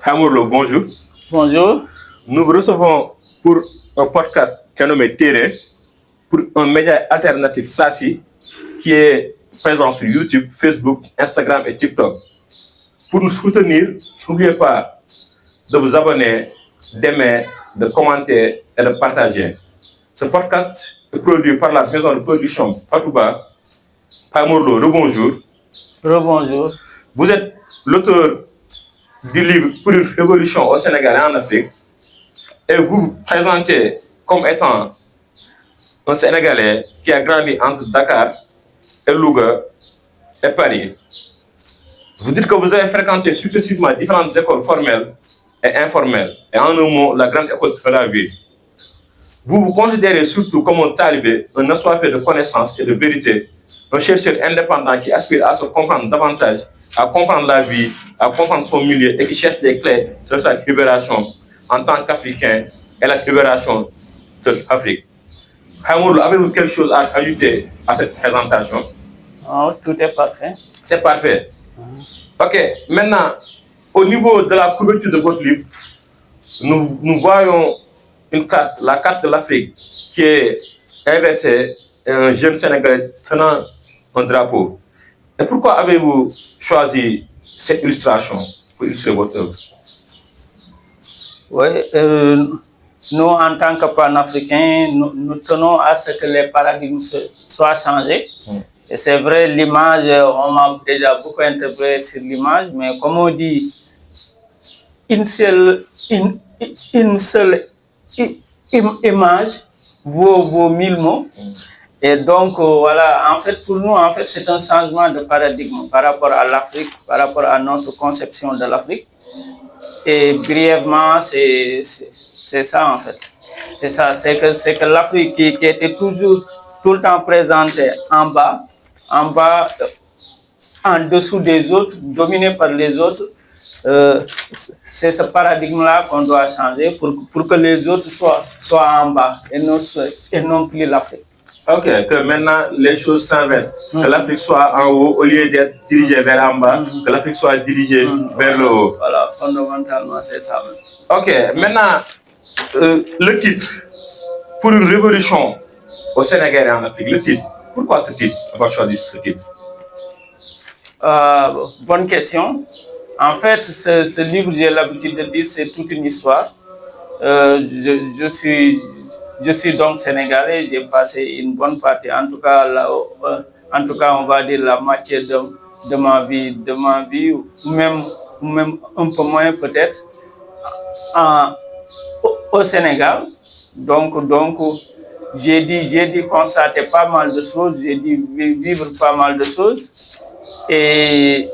Hamurlo, bonjour. Bonjour. Nous vous recevons pour un podcast qui est nommé Terrain, pour un média alternatif SASI qui est présent sur YouTube, Facebook, Instagram et TikTok. Pour nous soutenir, n'oubliez pas de vous abonner, d'aimer, de commenter et de partager. Ce podcast est produit par la maison de production Fatouba. Hamurlo, rebonjour. Rebonjour. Vous êtes l'auteur du livre Pour une révolution au Sénégal et en Afrique, et vous vous présentez comme étant un Sénégalais qui a grandi entre Dakar et Louga et Paris. Vous dites que vous avez fréquenté successivement différentes écoles formelles et informelles, et en un mot, la grande école de la vie. Vous vous considérez surtout comme un talibé, un assoiffé de connaissances et de vérité, un chercheur indépendant qui aspire à se comprendre davantage, à comprendre la vie, à comprendre son milieu et qui cherche les clés de sa libération en tant qu'Africain et la libération de l'Afrique. Hamourou, avez-vous quelque chose à ajouter à cette présentation? Oh, tout est parfait. C'est parfait. Ok, maintenant, au niveau de la couverture de votre livre, nous voyons une carte, la carte de l'Afrique, qui est inversée et un jeune Sénégalais tenant un drapeau. Et pourquoi avez-vous choisi cette illustration pour illustrer votre œuvre? Oui, nous, en tant que panafricains, nous tenons à ce que les paradigmes soient changés. Et c'est vrai, l'image, on m'a déjà beaucoup interpellé sur l'image, mais comme on dit, une seule image vaut 1000 mots. Et donc, voilà, en fait, pour nous, c'est un changement de paradigme par rapport à l'Afrique, par rapport à notre conception de l'Afrique. Et brièvement, c'est ça, en fait. C'est ça, c'est que l'Afrique qui était toujours, tout le temps présentée en bas, en dessous des autres, dominée par les autres. C'est ce paradigme-là qu'on doit changer pour que les autres soient en bas et non plus l'Afrique. Ok, que maintenant les choses s'inversent. Que l'Afrique soit en haut au lieu d'être dirigée vers en bas, que l'Afrique soit dirigée vers le haut. Voilà, fondamentalement, c'est ça. Ok, maintenant, le titre, pour une révolution au Sénégal et en Afrique, le titre, pourquoi ce titre? On va choisir ce titre. Bonne question. En fait, ce livre, j'ai l'habitude de dire, c'est toute une histoire. Je suis donc sénégalais, j'ai passé une bonne partie, en tout cas, on va dire la moitié de ma vie, ou même un peu moins peut-être, au Sénégal. Donc, j'ai dû constater pas mal de choses, j'ai dû vivre pas mal de choses. Et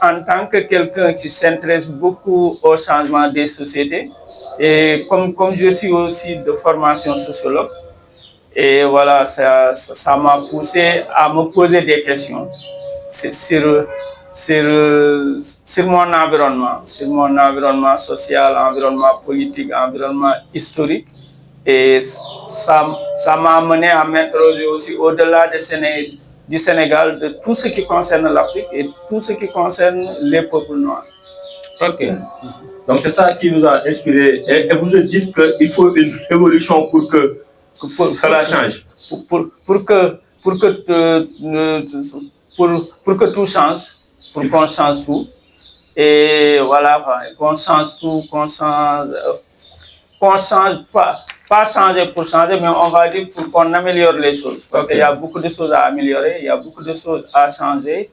en tant que quelqu'un qui s'intéresse beaucoup au changement des sociétés, et comme je suis aussi de formation sociologue, et voilà, ça m'a poussé à me poser des questions sur mon environnement social, environnement politique, environnement historique. Et ça m'a amené à m'interroger aussi au-delà du Sénégal, de tout ce qui concerne l'Afrique et tout ce qui concerne les peuples noirs. Ok. Donc c'est ça qui vous a inspiré. Et vous vous dites qu'il faut une révolution pour que cela change. Pour que tout change, pour qu'on change tout. Et voilà, qu'on change tout, qu'on change pas changer pour changer, mais on va dire pour qu'on améliore les choses. Parce qu'il y a beaucoup de choses à améliorer, il y a beaucoup de choses à changer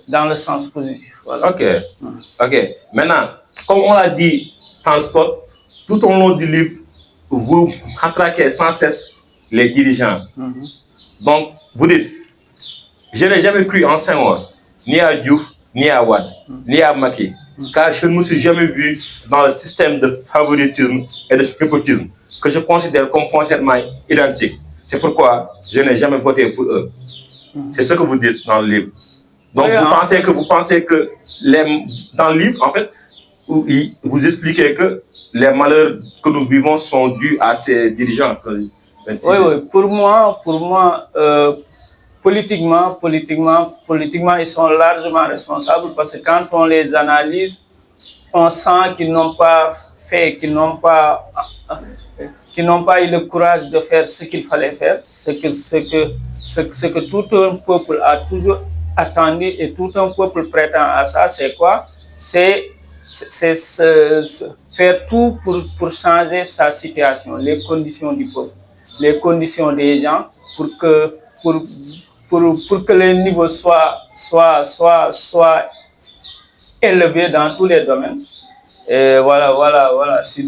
dans le sens positif. Voilà. Ok. Maintenant, comme on l'a dit, transport, tout au long du livre, vous rattraquez sans cesse les dirigeants. Donc, vous dites, je n'ai jamais cru en Senghor, ni à Diouf, ni à Wade, ni à Macky, car je ne me suis jamais vu dans le système de favoritisme et de népotisme que je considère comme foncièrement identique. C'est pourquoi je n'ai jamais voté pour eux. C'est ce que vous dites dans le livre. Donc, vous pensez que dans le livre, en fait, vous expliquez que les malheurs que nous vivons sont dus à ces dirigeants. Oui, pour moi, politiquement, ils sont largement responsables parce que quand on les analyse, on sent qu'ils n'ont pas fait, qu'ils n'ont pas eu le courage de faire ce qu'il fallait faire, ce que tout un peuple a toujours attendu et tout un peuple prétend à ça, c'est quoi? C'est faire tout pour changer sa situation, les conditions du peuple, les conditions des gens, pour que les niveaux soient élevés dans tous les domaines. Et voilà, sur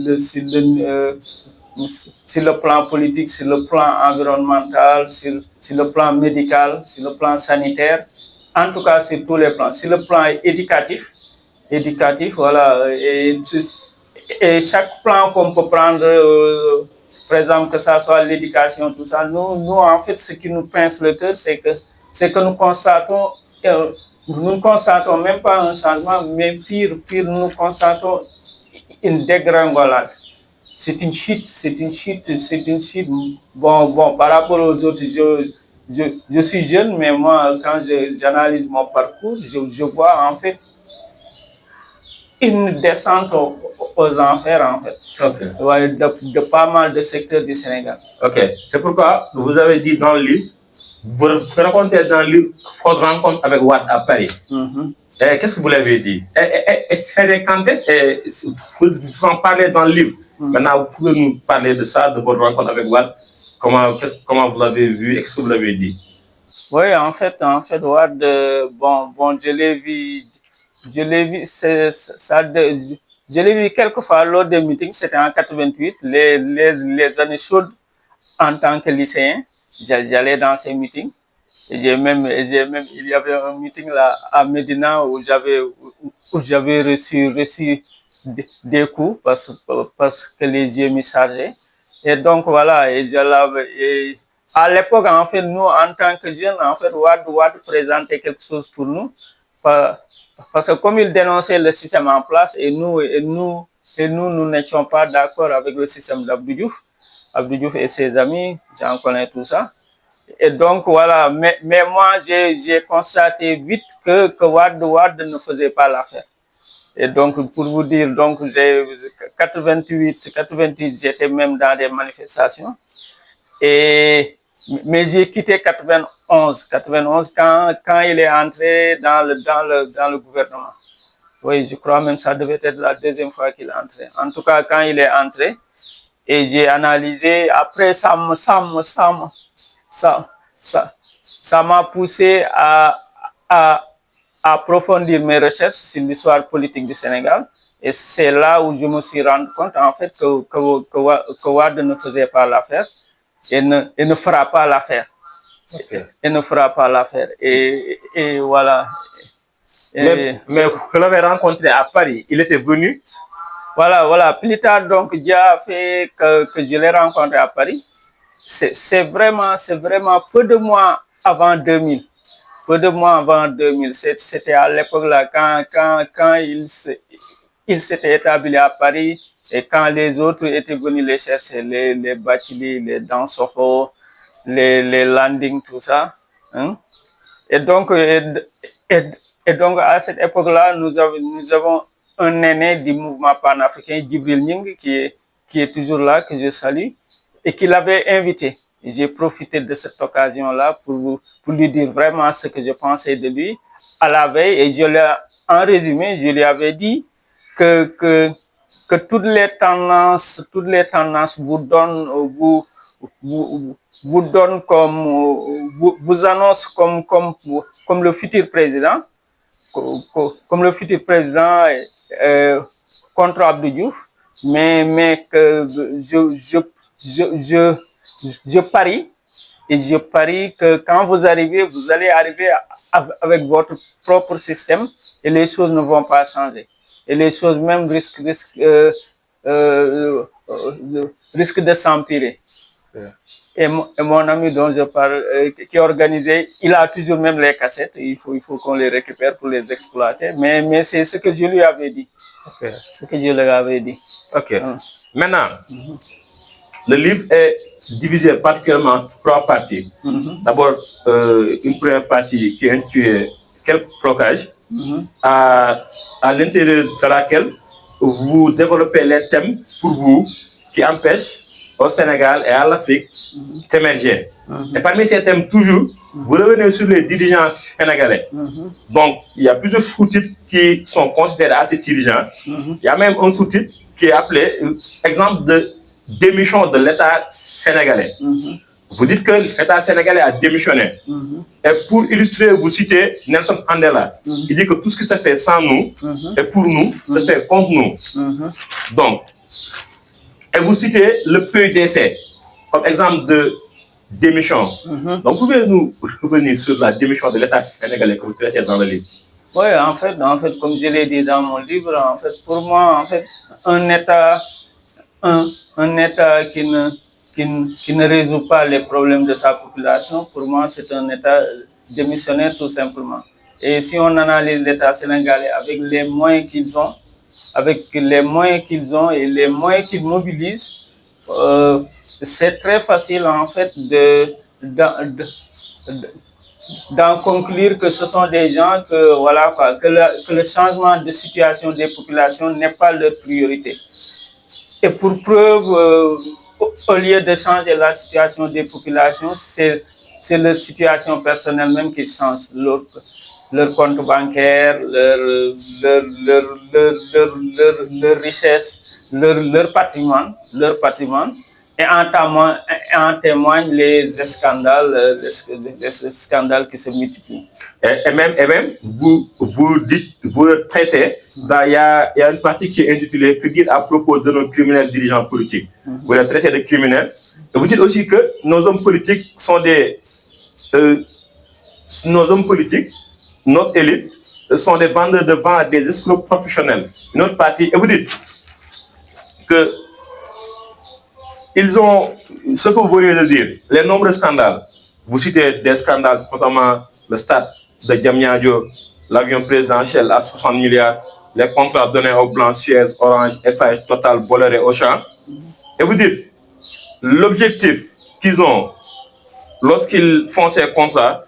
le plan politique, sur le plan environnemental, sur le plan médical, sur le plan sanitaire, en tout cas sur tous les plans. Sur le plan éducatif, voilà, et chaque plan qu'on peut prendre, par exemple, que ça soit l'éducation, tout ça, nous en fait, ce qui nous pince le cœur, c'est que nous ne constatons même pas un changement, mais pire, nous constatons une dégringolade. C'est une chute. Bon, par rapport aux autres, je suis jeune, mais moi, quand j'analyse mon parcours, je vois en fait une descente aux enfers, en fait. Ok. Ouais, de pas mal de secteurs du Sénégal. Ok. C'est pourquoi vous avez dit dans le livre, vous racontez dans le livre votre rencontre avec Wade à Paris. Qu'est-ce que vous l'avez dit? C'est quand est-ce vous en parlez dans le livre? Maintenant, vous pouvez nous parler de ça, de votre rencontre avec Wade. Comment vous l'avez vu et qu'est-ce que vous l'avez dit? Oui, en fait, Wade, bon, je l'ai vu, je l'ai vu quelques fois lors des meetings, c'était en 88, les années chaudes en tant que lycéen, j'allais dans ces meetings. Et il y avait un meeting là à Médina où j'avais reçu des coups parce que les yeux me chargeaient. Et donc voilà, et à l'époque, en fait, nous, en tant que jeunes, en fait, Wade présentait quelque chose pour nous. Parce que comme il dénonçait le système en place, et nous n'étions pas d'accord avec le système d'Abdou Diouf. Abdou Diouf et ses amis, j'en connais tout ça. Et donc voilà, mais moi j'ai constaté vite que Wade ne faisait pas l'affaire. Et donc pour vous dire, donc j'ai 88, j'étais même dans des manifestations. Mais j'ai quitté 91 quand il est entré dans le gouvernement. Oui, je crois même que ça devait être la deuxième fois qu'il est entré. En tout cas, quand il est entré, et j'ai analysé, après ça m'a poussé à approfondir mes recherches sur l'histoire politique du Sénégal. Et c'est là où je me suis rendu compte, en fait, que Wade ne faisait pas l'affaire et ne fera pas l'affaire. Okay. Et ne fera pas l'affaire. Et voilà. Mais vous l'avez rencontré à Paris, il était venu? Voilà. Plus tard, donc, Dieu a fait que je l'ai rencontré à Paris. C'est vraiment peu de mois avant 2000. C'était à l'époque là, quand il s'était établi à Paris et quand les autres étaient venus les chercher, les Bathily, les Dansokho, les Landing, tout ça. Hein? Et donc, à cette époque-là, nous avons un aîné du mouvement panafricain, Djibril Ning, qui est toujours là, que je salue, et qui l'avait invité. J'ai profité de cette occasion-là pour lui dire vraiment ce que je pensais de lui à la veille. Et en résumé, je lui avais dit que toutes les tendances vous donnent vous annoncent comme le futur président, contre Abdou Diouf, mais que je parie que quand vous allez arriver avec votre propre système et les choses ne vont pas changer. Et les choses même risquent de s'empirer. Yeah. Et mon ami dont je parle, qui organisait, il a toujours même les cassettes. Il faut qu'on les récupère pour les exploiter. Mais c'est ce que je lui avais dit. Okay. Ce que je lui avais dit. Ok. Maintenant, le livre est divisé particulièrement en 3 parties. D'abord, une première partie qui est intitulée Quelques blocages, à l'intérieur de laquelle vous développez les thèmes pour vous qui empêchent au Sénégal et à l'Afrique d'émerger. Et parmi ces thèmes, toujours, vous revenez sur les dirigeants sénégalais. Donc, il y a plusieurs sous-titres qui sont considérés à ces dirigeants. Il y a même un sous-titre qui est appelé exemple de démission de l'État sénégalais. Vous dites que l'État sénégalais a démissionné. Et pour illustrer, vous citez Nelson Mandela. Il dit que tout ce qui se fait sans nous et pour nous, se fait contre nous. Donc, et vous citez le PUDC comme exemple de démission. Donc, pouvez-nous revenir sur la démission de l'État sénégalais que vous traitez dans le livre? Oui, en fait, comme je l'ai dit dans mon livre, en fait, pour moi, en fait, un État qui ne résout pas les problèmes de sa population, pour moi, c'est un État démissionnaire tout simplement. Et si on analyse l'État sénégalais avec les moyens qu'ils ont, et les moyens qu'ils mobilisent, c'est très facile en fait d'en conclure que ce sont des gens que le changement de situation des populations n'est pas leur priorité. Et pour preuve, au lieu de changer la situation des populations, c'est leur situation personnelle même qui change. Leur compte bancaire, leur richesse, leur patrimoine. Et en témoignent les scandales qui se multiplient. Et même vous dites, vous le traitez, il y a une partie qui est intitulée « Que dire à propos de nos criminels dirigeants politiques ». Vous les traitez de criminels. Et vous dites aussi que nos hommes politiques sont notre élite, sont des vendeurs de vent, des escrocs professionnels. Une autre partie, et vous dites que ils ont, ce que vous voulez le dire, les nombreux scandales. Vous citez des scandales, notamment le stade de Diamniadio, l'avion présidentiel à 60 milliards, les contrats donnés aux Blancs, Suez, Orange, FH, Total, Bolloré, Auchan. Et vous dites, l'objectif qu'ils ont lorsqu'ils font ces contrats,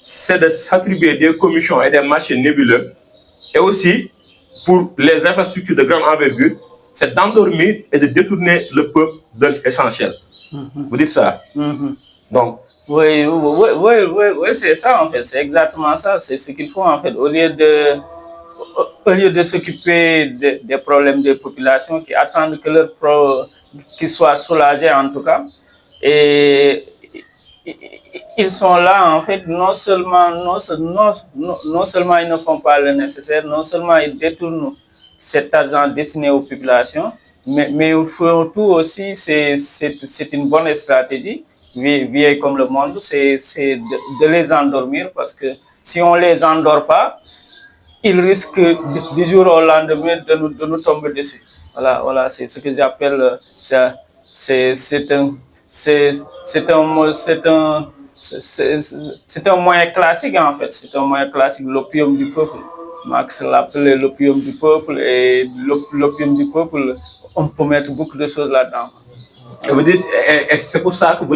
c'est de s'attribuer des commissions et des marchés nébuleux. Et aussi, pour les infrastructures de grande envergure, c'est d'endormir et de détourner le peuple de l'essentiel. Vous dites ça? Donc, oui, c'est ça en fait, c'est exactement ça, c'est ce qu'il faut en fait, au lieu de s'occuper des problèmes des populations qui attendent que qu'ils soient soulagés en tout cas, et ils sont là en fait, non seulement ils ne font pas le nécessaire, non seulement ils détournent cet argent destiné aux populations, mais ils font tout aussi, c'est une bonne stratégie, vieille comme le monde, c'est de les endormir, parce que si on ne les endort pas, ils risquent du jour au lendemain de nous tomber dessus. Voilà, c'est ce que j'appelle, c'est un moyen classique en fait, c'est un moyen classique, l'opium du peuple. Marx l'appelait l'opium du peuple, et l'opium du peuple, on peut mettre beaucoup de choses là-dedans. Et vous dites, et c'est pour ça que vous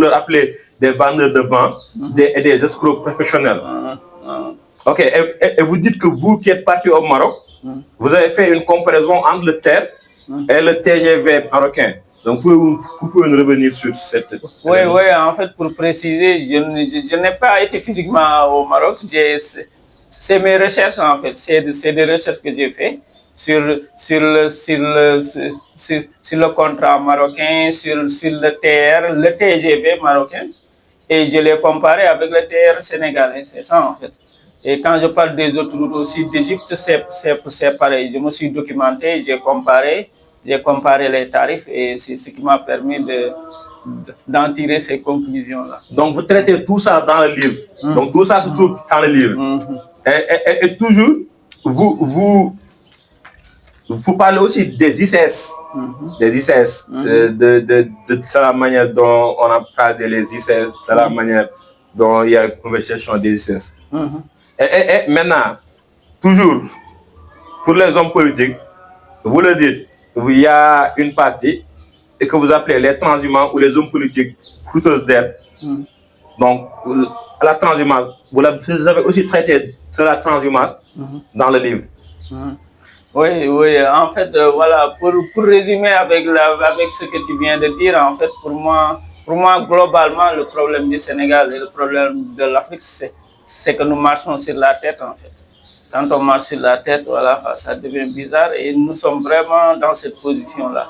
leur appelez des vendeurs de vent et des escrocs professionnels. Ok, et vous dites que vous qui êtes parti au Maroc, vous avez fait une comparaison entre le TER et le TGV marocain. Donc, vous pouvez nous revenir sur cette... Oui, en fait, pour préciser, je n'ai pas été physiquement au Maroc. C'est mes recherches, en fait. C'est des recherches que j'ai faites sur le contrat marocain, sur le TR, le TGV marocain. Et je l'ai comparé avec le TR sénégalais. C'est ça, en fait. Et quand je parle des autres routes aussi d'Égypte, c'est pareil. Je me suis documenté, j'ai comparé les tarifs, et c'est ce qui m'a permis d'en tirer ces conclusions-là. Donc, vous traitez tout ça dans le livre. Donc, tout ça se trouve dans le livre. Et toujours, vous parlez aussi des ICS. Des ICS, de la manière dont on a parlé les ICS, de la manière dont il y a une conversation des ICS. Et maintenant, toujours, pour les hommes politiques, vous le dites, il y a une partie et que vous appelez les transhumants ou les hommes politiques croûteuses d'air. Donc, la transhumance, vous avez aussi traité de la transhumance dans le livre. Oui, oui, en fait, voilà, pour résumer avec, avec ce que tu viens de dire, en fait, pour moi, globalement, le problème du Sénégal et le problème de l'Afrique, c'est que nous marchons sur la tête, en fait. Quand on marche sur la tête, voilà, ça devient bizarre et nous sommes vraiment dans cette position-là.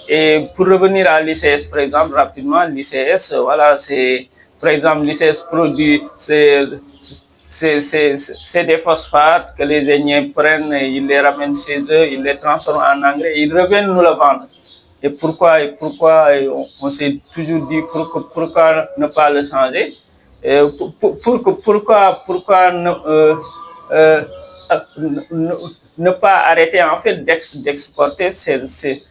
Et pour revenir à l'ICS, par exemple, rapidement, l'ICS, voilà, c'est, par exemple, l'ICS produit, c'est des phosphates que les Indiens prennent, ils les ramènent chez eux, ils les transforment en engrais, ils reviennent nous le vendre. Et pourquoi on s'est toujours dit pourquoi ne pas le changer? Et pourquoi euh, ne pas arrêter en fait d'exporter ces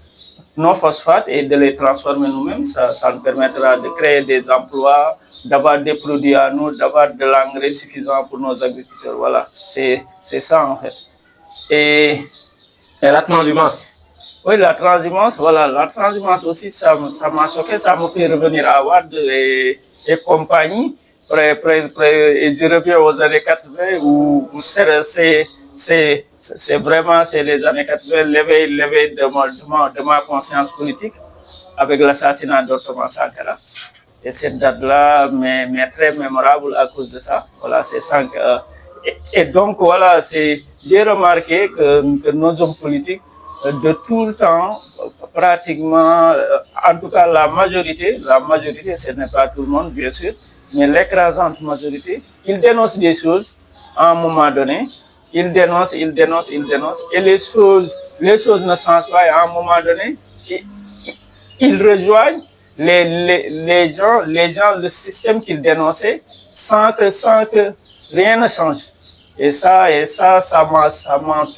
nos phosphates et de les transformer nous-mêmes? Ça nous permettra de créer des emplois, d'avoir des produits à nous, d'avoir de l'engrais suffisant pour nos agriculteurs. Voilà, c'est ça en fait. Et, Et la transhumance. Oui, la transhumance, voilà, la transhumance aussi, ça m'a choqué, ça me fait revenir à Wade et compagnie. Et je reviens aux années 80 où c'est vraiment c'est les années 80, l'éveil de ma conscience politique avec l'assassinat d'Ottoman Sankara. Et cette date-là m'est très mémorable à cause de ça. Voilà, c'est Sankara. Et donc, voilà, j'ai remarqué que nos hommes politiques, de tout le temps, pratiquement, en tout cas la majorité, ce n'est pas tout le monde, bien sûr, mais l'écrasante majorité, ils dénoncent des choses à un moment donné, ils dénoncent, et les choses ne changent pas, et à un moment donné, ils rejoignent les gens, le système qu'ils dénonçaient, sans que rien ne change. Et ça m'a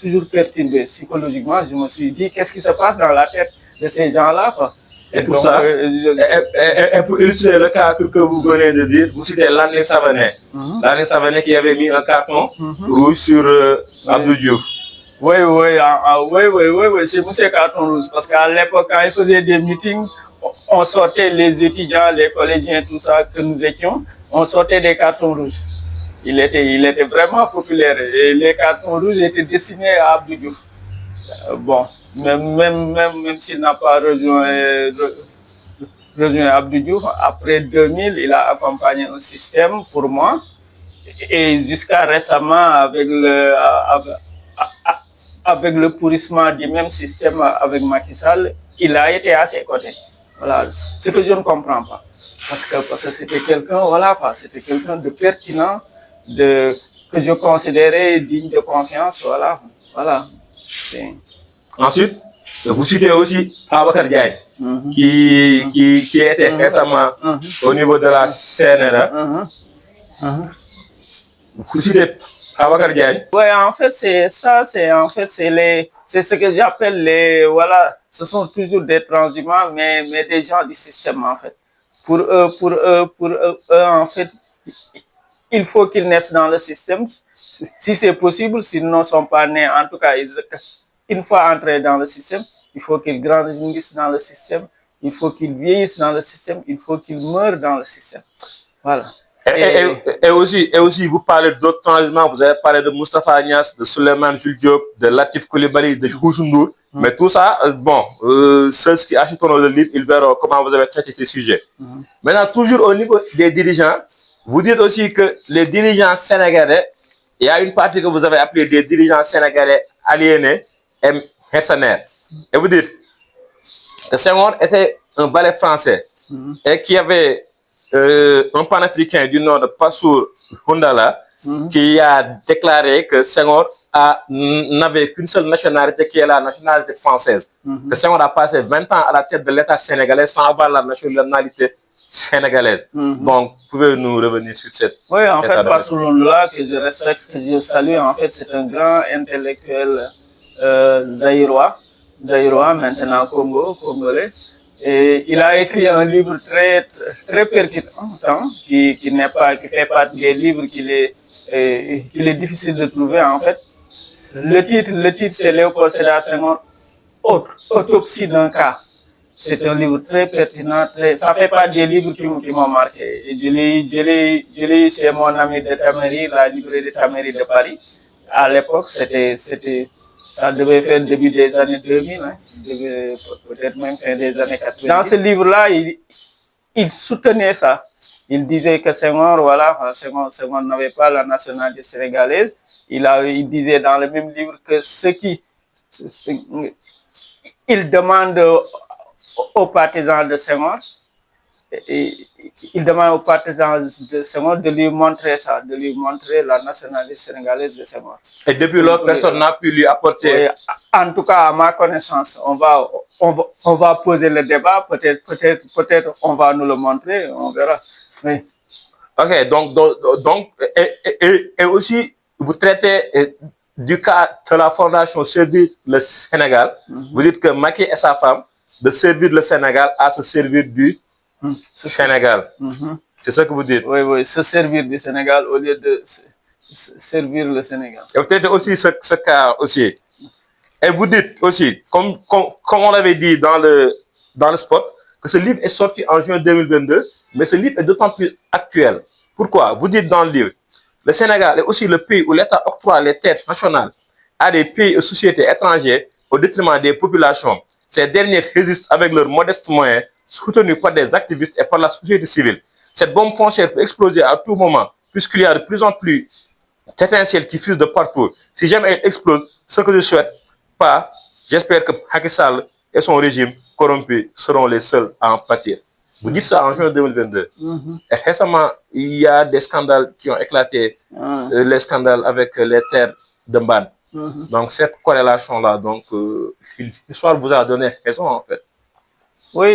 toujours perturbé psychologiquement. Je me suis dit, qu'est-ce qui se passe dans la tête de ces gens-là, quoi. Et pour ça, et pour illustrer le cas que vous venez de dire, vous citez Landing Savané. Landing Savané qui avait mis un carton rouge sur Abdou Diouf. Oui, c'est M. Carton Rouge. Parce qu'à l'époque, quand il faisait des meetings, on sortait les étudiants, les collégiens, tout ça que nous étions, on sortait des cartons rouges. Il était vraiment populaire et les cartons rouges étaient destinés à Abdou Diouf. Bon, même s'il n'a pas rejoint Abdou Diouf, après 2000, il a accompagné un système pour moi. Et jusqu'à récemment, avec le pourrissement du même système avec Macky Sall, il a été à ses côtés. Voilà, ce que je ne comprends pas. Parce que c'était quelqu'un, voilà, c'était quelqu'un de pertinent, que je considérais digne de confiance, voilà. Ensuite, vous citez aussi Abakar Diaye, qui était récemment au niveau de la CNRA. Vous citez Abakar Diaye. Oui, en fait, c'est ce que j'appelle voilà, ce sont toujours des transhumants, mais des gens du système, en fait. Pour eux, en fait, il faut qu'ils naissent dans le système, si c'est possible, s'ils ne sont pas nés, en tout cas, une fois entrés dans le système, il faut qu'ils grandissent dans le système, il faut qu'ils vieillissent dans le système, il faut qu'ils meurent dans le système. Voilà. Et aussi, vous parlez d'autres transhumants, vous avez parlé de Moustapha Agnès, de Souleymane Jules Diop, de Latif Coulibaly, de Youssou Ndour. Mais tout ça, bon, ceux qui achèteront le livre, ils verront comment vous avez traité ces sujets. Maintenant, toujours au niveau des dirigeants, vous dites aussi que les dirigeants sénégalais, il y a une partie que vous avez appelée des dirigeants sénégalais aliénés et mercenaires. Et vous dites que Senghor était un valet français et qui avait un panafricain du nom de Passour Hundala qui a déclaré que Senghor n'avait qu'une seule nationalité qui est la nationalité française. Que Senghor a passé 20 ans à la tête de l'État sénégalais sans avoir la nationalité sénégalaise. Donc, pouvez-vous nous revenir sur cette... Oui, en fait, Passour Hundala, que je respecte, que je salue, en fait, c'est un grand intellectuel zaïrois, maintenant congolais. Et il a écrit un livre très percutant, qui fait partie des livres qu'il est difficile de trouver, en fait. Le titre c'est Léopold Sédar Senghor, Autopsie d'un cas. C'est un livre très pertinent, ça fait partie des livres qui m'ont marqué. Et je l'ai eu chez mon ami de Tamery, la librairie de Tamery de Paris. À l'époque, c'était Ça devait faire début des années 2000, hein, peut-être même fin des années 90. Dans ce livre-là, il soutenait ça. Il disait que Senghor, voilà, Senghor n'avait pas la nationalité sénégalaise. Il disait dans le même livre que il demande aux partisans de Senghor, il demande aux partisans de Senghor de lui montrer ça, de lui montrer la nationalité sénégalaise de Senghor. Et depuis lors, personne n'a pu lui apporter. Oui, en tout cas, à ma connaissance, on va poser le débat. Peut-être, on va nous le montrer. On verra. Oui. Ok, donc et aussi, vous traitez du cas de la fondation Servir le Sénégal. Vous dites que Macky et sa femme de servir le Sénégal à se servir du Sénégal. C'est ce que vous dites. Oui, se servir du Sénégal au lieu de servir le Sénégal. Et vous traitez aussi ce cas aussi. Et vous dites aussi, comme on l'avait dit dans le spot, que ce livre est sorti en juin 2022, mais ce livre est d'autant plus actuel. Pourquoi? Vous dites dans le livre, le Sénégal est aussi le pays où l'État octroie les têtes nationales à des pays et sociétés étrangères au détriment des populations. Ces derniers résistent avec leurs modestes moyens, soutenus par des activistes et par la société civile. Cette bombe foncière peut exploser à tout moment, puisqu'il y a de plus en plus d'étincelles qui fusent de partout. Si jamais elle explose, ce que je souhaite pas, j'espère que Macky Sall et son régime corrompu seront les seuls à en pâtir. Vous dites ça en juin 2022. Et récemment, il y a des scandales qui ont éclaté, les scandales avec les terres de Mbane. Donc cette corrélation-là, donc l'histoire vous a donné raison en fait. Oui,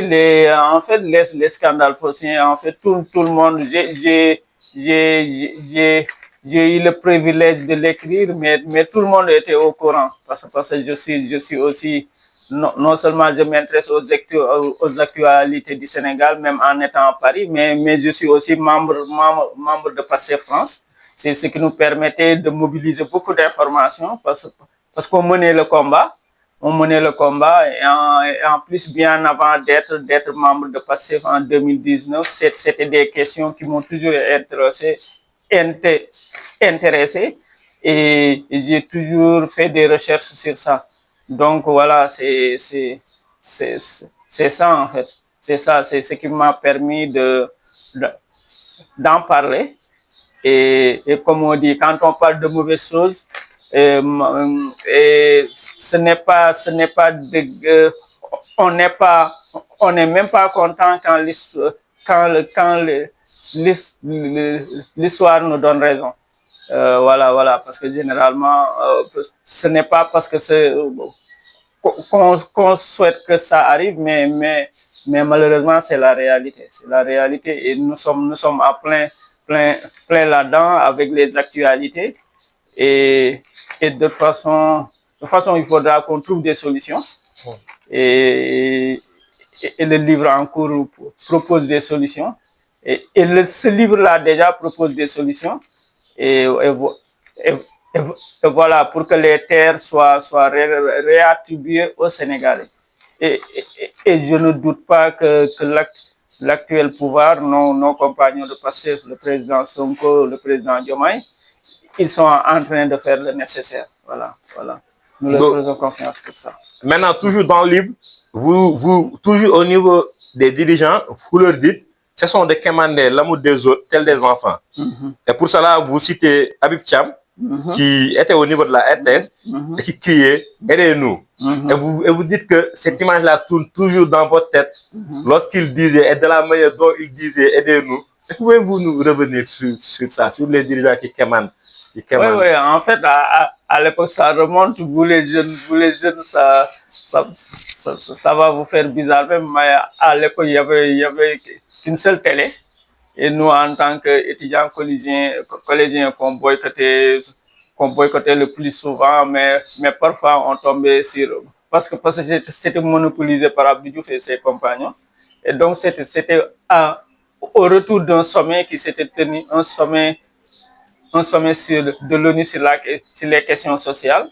en fait, les scandales fonciers, en fait, tout le monde, j'ai eu le privilège de l'écrire, mais tout le monde était au courant, parce que je suis aussi, non seulement je m'intéresse aux actualités du Sénégal, même en étant à Paris, mais je suis aussi membre de Pastef France. C'est ce qui nous permettait de mobiliser beaucoup d'informations, parce qu'on menait le combat. Et en plus, bien avant d'être membre de Pastef en 2019, c'était des questions qui m'ont toujours intéressé et j'ai toujours fait des recherches sur ça. Donc voilà, c'est ça en fait. C'est ça, c'est ce qui m'a permis d'en parler. Et comme on dit, quand on parle de mauvaises choses, on n'est même pas content quand l'histoire nous donne raison. Voilà, parce que généralement, ce n'est pas parce que qu'on souhaite que ça arrive, mais malheureusement, c'est la réalité. C'est la réalité et nous sommes à plein là-dedans avec les actualités. Et de toute façon, il faudra qu'on trouve des solutions. Et le livre en cours propose des solutions. Et ce livre-là déjà propose des solutions. Et voilà, pour que les terres soient réattribuées aux Sénégalais. Et je ne doute pas que l'actuel pouvoir, nos compagnons de Pastef, le président Sonko, le président Diomaye, ils sont en train de faire le nécessaire. Voilà. Nous leur faisons confiance pour ça. Maintenant, toujours dans le livre, vous toujours au niveau des dirigeants, vous leur dites, ce sont des commandés, l'amour des autres, tels des enfants. Et pour cela, vous citez Habib Thiam, qui était au niveau de la RTS et qui criait « Aidez-nous ». Et vous dites que cette image-là tourne toujours dans votre tête lorsqu'il disait, et de la manière dont il disait « Aidez-nous ». Pouvez-vous nous revenir sur ça, sur les dirigeants qui commandent? Oui, en fait, à l'époque, ça remonte, vous les jeunes, ça va vous faire bizarre, mais à l'époque, il y avait qu'une seule télé. Et nous, en tant qu'étudiants collégiens qu'on boycottait le plus souvent, mais parfois on tombait sur... Parce que c'était monopolisé par Abdou Diouf et ses compagnons. Et donc, c'était au retour d'un sommet qui s'était tenu, un sommet de l'ONU sur les questions sociales.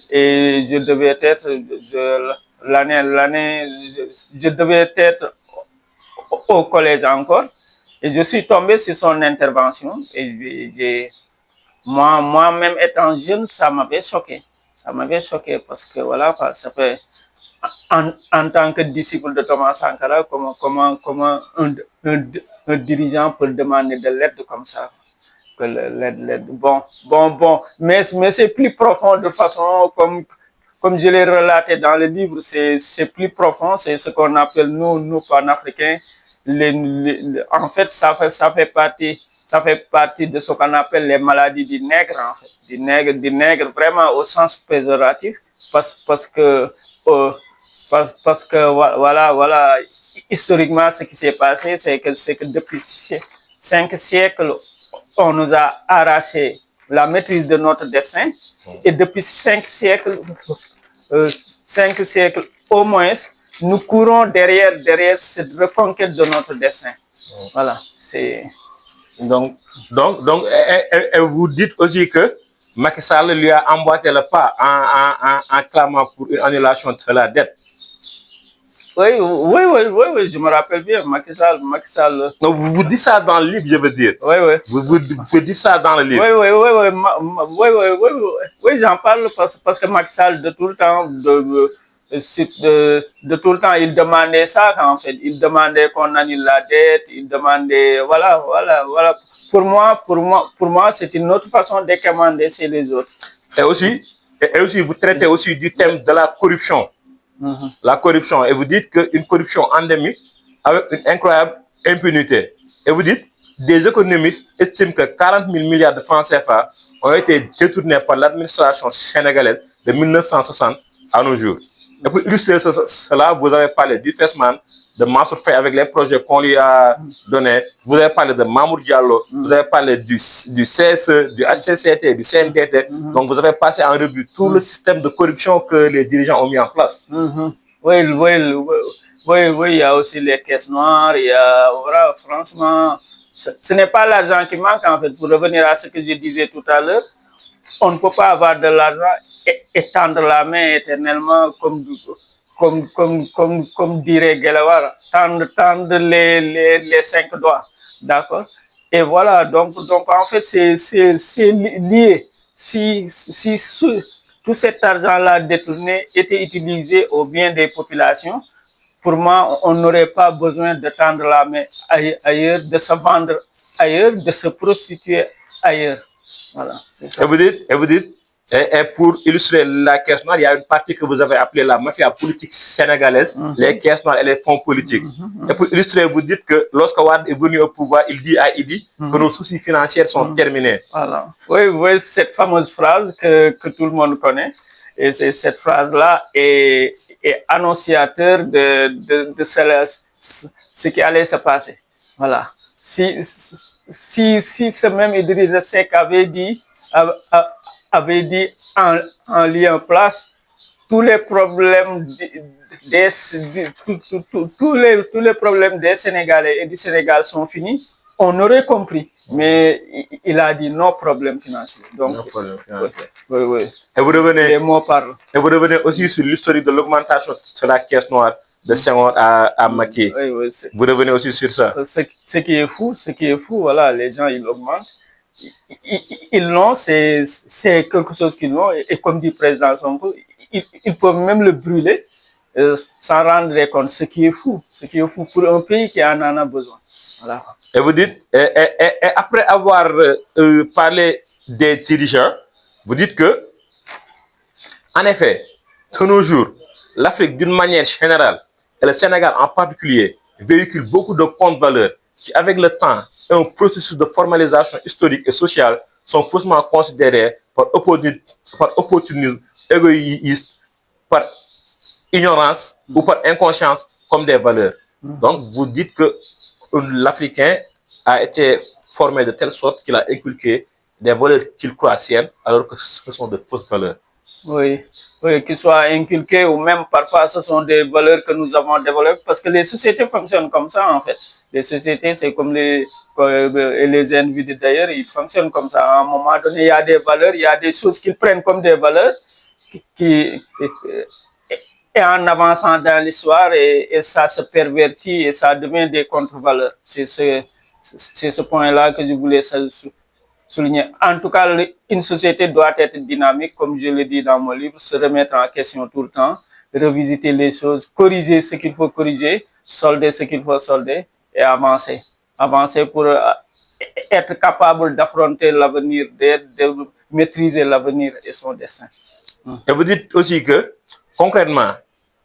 Et je devais être, je devais être au collège encore. Et je suis tombé sur son intervention. Et moi-même étant jeune, ça m'avait choqué. Ça m'avait choqué parce que voilà, ça fait en tant que disciple de Thomas Sankara, comment un dirigeant peut demander de l'aide comme ça? Que l'aide. Bon. Mais c'est plus profond de façon, comme je l'ai relaté dans le livre, c'est plus profond, c'est ce qu'on appelle nous panafricains. En fait, ça fait partie de ce qu'on appelle les maladies du nègre, en fait. Du nègre vraiment au sens péjoratif, parce que voilà, historiquement, ce qui s'est passé, c'est que depuis 5 siècles, on nous a arraché la maîtrise de notre destin. Et depuis 5 siècles, 5 siècles au moins, nous courons derrière cette reconquête de notre destin. Voilà, c'est... Donc, et vous dites aussi que Macky Sall lui a emboîté le pas en clamant pour une annulation de la dette. Oui, je me rappelle bien, Macky Sall. Donc, vous dites ça dans le livre, je veux dire. Oui. Vous dites ça dans le livre. Oui, j'en parle parce que Macky Sall, de tout le temps, il demandait ça, en fait. Il demandait qu'on annule la dette, il demandait, voilà. Pour moi, c'est une autre façon de commander chez les autres. Et aussi, vous traitez aussi du thème de la corruption. La corruption, et vous dites qu'une corruption endémique avec une incroyable impunité. Et vous dites, des économistes estiment que 40 000 milliards de francs CFA ont été détournés par l'administration sénégalaise de 1960 à nos jours. Et pour illustrer cela, vous avez parlé du FESMAN, de Mansour Faye avec les projets qu'on lui a donnés. Vous avez parlé de Mamour Diallo, vous avez parlé du CSE, du HCCT, du CNDT. Donc, vous avez passé en revue tout le système de corruption que les dirigeants ont mis en place. Oui, il y a aussi les caisses noires, voilà, franchement, ce n'est pas l'argent qui manque, en fait. Pour revenir à ce que je disais tout à l'heure, on ne peut pas avoir de l'argent et tendre la main éternellement comme dirait Gelawara, tendre les 5 doigts, d'accord? Et voilà, donc en fait, c'est lié. Si tout cet argent-là détourné était utilisé au bien des populations, pour moi, on n'aurait pas besoin de tendre la main ailleurs, de se vendre ailleurs, de se prostituer ailleurs. Voilà. Et vous dites, et pour illustrer la caisse noire, il y a une partie que vous avez appelée la mafia politique sénégalaise, les caisses noires et les fonds politiques. Et pour illustrer, vous dites que lorsque Wade est venu au pouvoir, il dit à Idi que nos soucis financiers sont terminés. Voilà. Oui, cette fameuse phrase que tout le monde connaît. Et cette phrase-là est annonciateur de ce qui allait se passer. Voilà. Si ce même Idrissa Seck avait dit en lieu en place tous les problèmes tous les problèmes des Sénégalais et du Sénégal sont finis, on aurait compris. Mais il a dit non problème financier. Donc, non problème financier. Oui. Et vous revenez aussi sur l'historique de l'augmentation de la caisse noire de Senghor à Macky. Oui. Vous revenez aussi sur ça. Ce qui est fou, voilà, les gens, ils augmentent. Ils l'ont, c'est quelque chose qu'ils l'ont. Et comme dit le président Sonko, ils peuvent même le brûler sans rendre compte. Ce qui est fou pour un pays qui en a besoin. Voilà. Et vous dites, et après avoir parlé des dirigeants, vous dites que, en effet, de nos jours, l'Afrique d'une manière générale, et le Sénégal en particulier, véhicule beaucoup de comptes valeurs qui, avec le temps et un processus de formalisation historique et sociale, sont faussement considérés par opportunisme égoïste, par ignorance ou par inconscience comme des valeurs. Donc, vous dites que l'Africain a été formé de telle sorte qu'il a inculqué des valeurs qu'il croit siennes, alors que ce sont de fausses valeurs. Oui, qu'ils soient inculqués ou même parfois ce sont des valeurs que nous avons développées parce que les sociétés fonctionnent comme ça en fait. Les sociétés, c'est comme les individus d'ailleurs, ils fonctionnent comme ça. À un moment donné, il y a des valeurs, il y a des choses qu'ils prennent comme des valeurs et en avançant dans l'histoire et ça se pervertit et ça devient des contre-valeurs. C'est ce point-là que je voulais souligner. En tout cas, une société doit être dynamique, comme je le dis dans mon livre, se remettre en question tout le temps, revisiter les choses, corriger ce qu'il faut corriger, solder ce qu'il faut solder et avancer. Avancer pour être capable d'affronter l'avenir, de maîtriser l'avenir et son destin. Et vous dites aussi que, concrètement,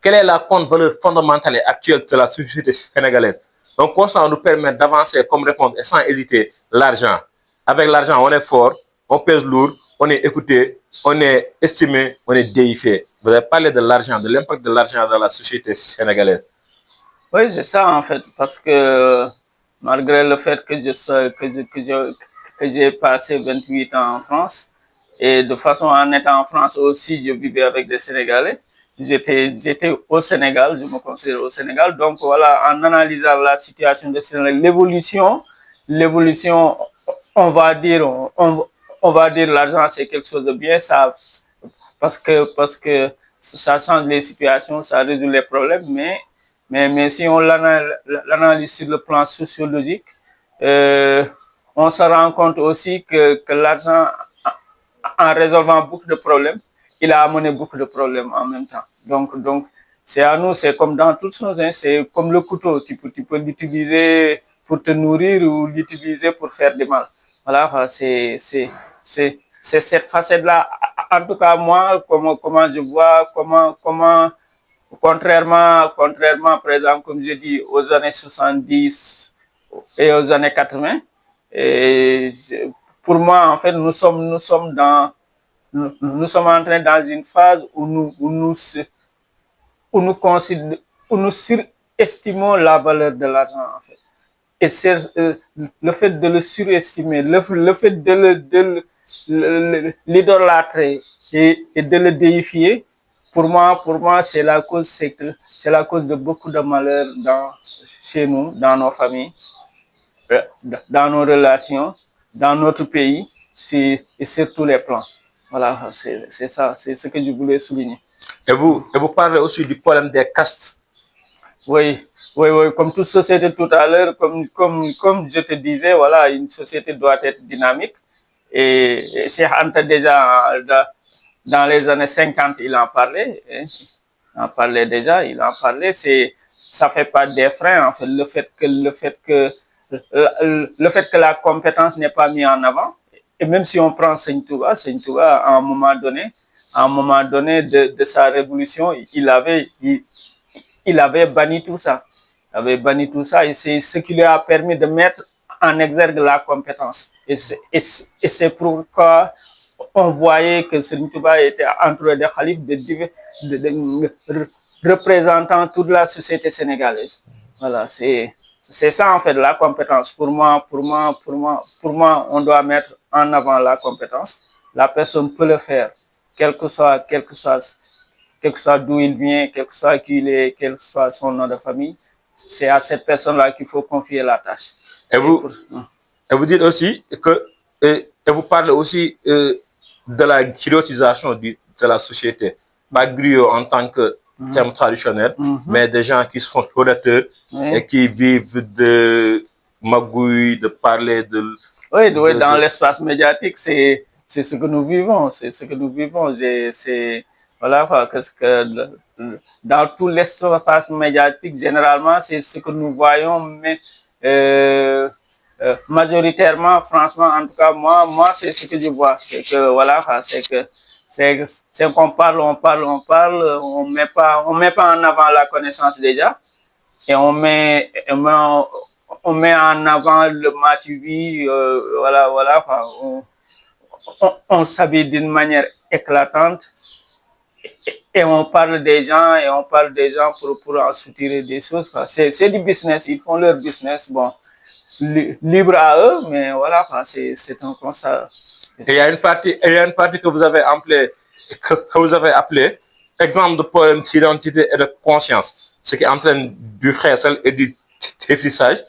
quelle est la valeur fondamentale et actuelle de la société sénégalaise? Donc, ça nous permet d'avancer comme réponse et sans hésiter l'argent. Avec l'argent, on est fort, on pèse lourd, on est écouté, on est estimé, on est déifié. Vous avez parlé de l'argent, de l'impact de l'argent dans la société sénégalaise. Oui, c'est ça en fait, parce que malgré le fait que j'ai passé 28 ans en France, et de façon en étant en France aussi, je vivais avec des Sénégalais. J'étais au Sénégal, je me considère au Sénégal. Donc voilà, en analysant la situation de Sénégal, l'évolution, on va dire l'argent c'est quelque chose de bien, ça, parce que ça change les situations, ça résout les problèmes, mais si on l'analyse sur le plan sociologique, on se rend compte aussi que l'argent, en résolvant beaucoup de problèmes, il a amené beaucoup de problèmes en même temps. Donc c'est à nous, c'est comme dans toutes choses, hein, c'est comme le couteau, tu peux l'utiliser pour te nourrir ou l'utiliser pour faire du mal. Voilà, c'est cette facette-là. En tout cas, moi, comment je vois, contrairement, par exemple, comme je dis, aux années 70 et aux années 80, et pour moi, en fait, nous sommes en train dans une phase où nous surestimons la valeur de l'argent, en fait. Et c'est le fait de le surestimer, le fait de l'idolâtrer et de le déifier, pour moi, c'est la cause de beaucoup de malheurs chez nous, dans nos familles, dans nos relations, dans notre pays, et sur tous les plans. Voilà, c'est ça, c'est ce que je voulais souligner. Et vous parlez aussi du problème des castes. Oui, comme toute société tout à l'heure, comme je te disais, voilà, une société doit être dynamique. Et Cheikh Anta déjà, dans les années 50, il en parlait. Hein, il en parlait déjà, ça fait pas des freins, en fait, le fait que la compétence n'est pas mise en avant. Et même si on prend Seigne Touba, à un moment donné de sa révolution, il avait banni tout ça. Et c'est ce qui lui a permis de mettre en exergue la compétence. Et c'est pourquoi on voyait que Serigne Touba était entouré de khalifes, de représentant toute la société sénégalaise. Voilà, c'est ça en fait la compétence. Pour moi, on doit mettre en avant la compétence. La personne peut le faire, quel que soit d'où il vient, quel que soit qui il est, quel que soit son nom de famille. C'est à cette personne-là qu'il faut confier la tâche. Et vous dites aussi que, et vous parlez aussi de la griotisation de la société. Pas griot en tant que terme traditionnel, mais des gens qui sont donateurs et qui vivent de magouilles, de parler de... Oui, dans l'espace médiatique, c'est ce que nous vivons. Voilà, parce que dans tout l'espace médiatique, généralement, c'est ce que nous voyons, mais majoritairement, franchement, en tout cas, moi, c'est ce que je vois. C'est que, voilà, c'est qu'on parle, on met pas en avant la connaissance déjà, et on met en avant le matuvi, voilà, on s'habille d'une manière éclatante et on parle des gens pour en soutirer des choses. C'est du business, ils font leur business, bon, libre à eux, mais voilà, c'est un constat. Et il y a une partie que vous avez appelée exemple de problème d'identité et de conscience, ce qui entraîne du fracel et du défrissage.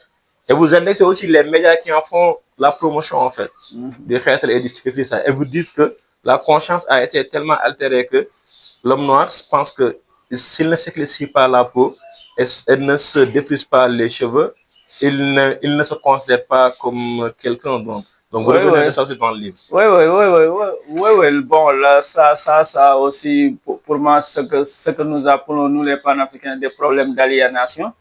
Et vous indexez aussi les médias qui en font la promotion, en fait, du fracel et du défrissage. Et vous dites que la conscience a été tellement altérée que l'homme noir pense que s'il ne s'éclaircit pas la peau et ne se défrise pas les cheveux, il ne se considère pas comme quelqu'un. Donc, Donc, vous revenez de ça aussi dans le livre. Oui. Bon, là, ça aussi, pour moi, ce que nous appelons, nous les panafricains, des problèmes d'aliénation.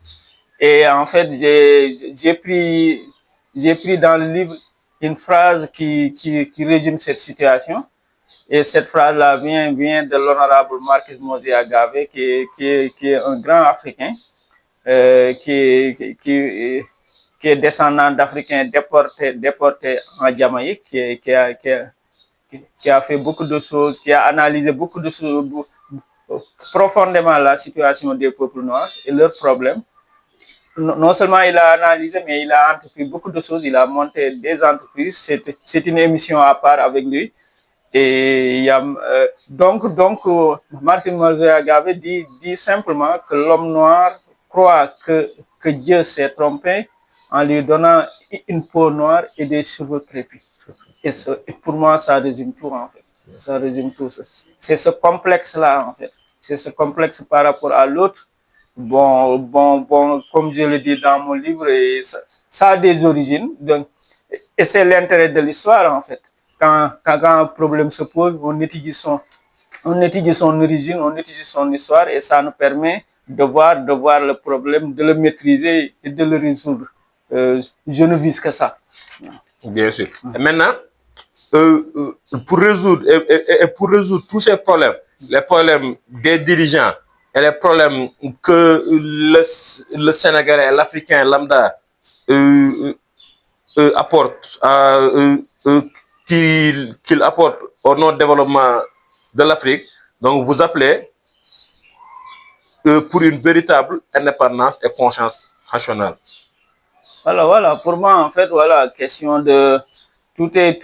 Et en fait, j'ai pris dans le livre une phrase qui résume cette situation. Et cette phrase-là vient de l'honorable Marcus Mosé Agave, qui est un grand Africain, qui est descendant d'Africains déportés en Jamaïque, qui a fait beaucoup de choses, qui a analysé beaucoup de choses, profondément la situation des peuples noirs et leurs problèmes. Non seulement il a analysé, mais il a entrepris beaucoup de choses. Il a monté des entreprises. C'est une émission à part avec lui. Et il y a, donc, Martin Mosé Agave dit simplement que l'homme noir croit que Dieu s'est trompé en lui donnant une peau noire et des cheveux crépus. Et pour moi, ça résume tout, en fait. Ça résume tout. C'est ce complexe-là, en fait. C'est ce complexe par rapport à l'autre. Bon, comme je le dis dans mon livre, et ça a des origines. Donc, et c'est l'intérêt de l'histoire, en fait. Quand un problème se pose, on étudie son origine, on étudie son histoire, et ça nous permet de voir le problème, de le maîtriser et de le résoudre. Je ne vise que ça. Bien sûr. Et maintenant, pour résoudre tous ces problèmes, les problèmes des dirigeants et les problèmes que le Sénégalais et l'Africain lambda apporte, qu'il apporte au non-développement de l'Afrique, donc vous appelez pour une véritable indépendance et conscience nationale. Voilà. Pour moi, en fait, question de tout est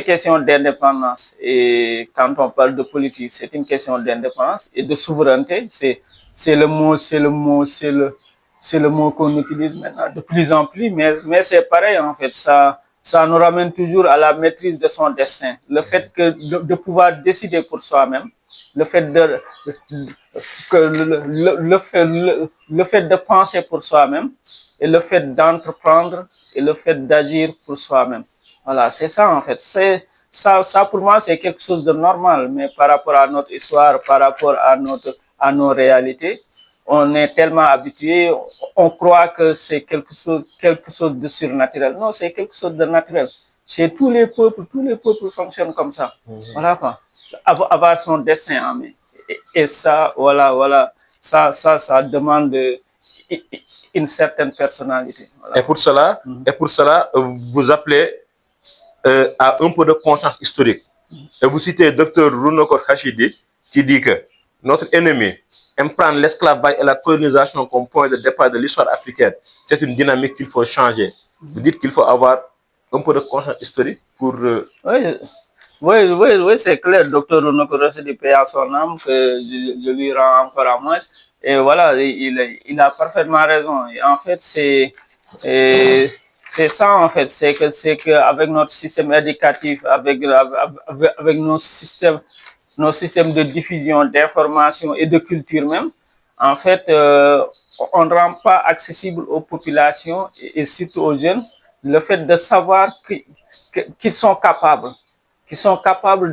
question d'indépendance. Et quand on parle de politique, c'est une question d'indépendance et de souveraineté. C'est le mot qu'on utilise maintenant de plus en plus, mais c'est pareil, en fait. Ça nous ramène toujours à la maîtrise de son destin. Le fait de pouvoir décider pour soi-même, le fait le fait de penser pour soi-même, et le fait d'entreprendre et le fait d'agir pour soi-même. Voilà, c'est ça, en fait. Ça pour moi, c'est quelque chose de normal, mais par rapport à notre histoire, par rapport à nos réalités, on est tellement habitué, on croit que c'est quelque chose de surnaturel. Non, c'est quelque chose de naturel. Chez tous les peuples fonctionnent comme ça. Voilà quoi. Avoir son destin en main. Et ça, ça demande une certaine personnalité. Voilà. Et pour cela, vous appelez à un peu de conscience historique. Et vous citez Dr Runoko Hashidi qui dit que notre ennemi aime prendre l'esclavage et la colonisation comme point de départ de l'histoire africaine. C'est une dynamique qu'il faut changer. Vous dites qu'il faut avoir un peu de conscience historique pour... Oui, c'est clair. Docteur Runoko Hashidi, paix à son âme, que je lui rends encore hommage. Et voilà, il a parfaitement raison. Et en fait, c'est ça, en fait. C'est que avec notre système éducatif, avec nos systèmes de diffusion d'information et de culture même, en fait, on ne rend pas accessible aux populations et surtout aux jeunes le fait de savoir qu'ils sont capables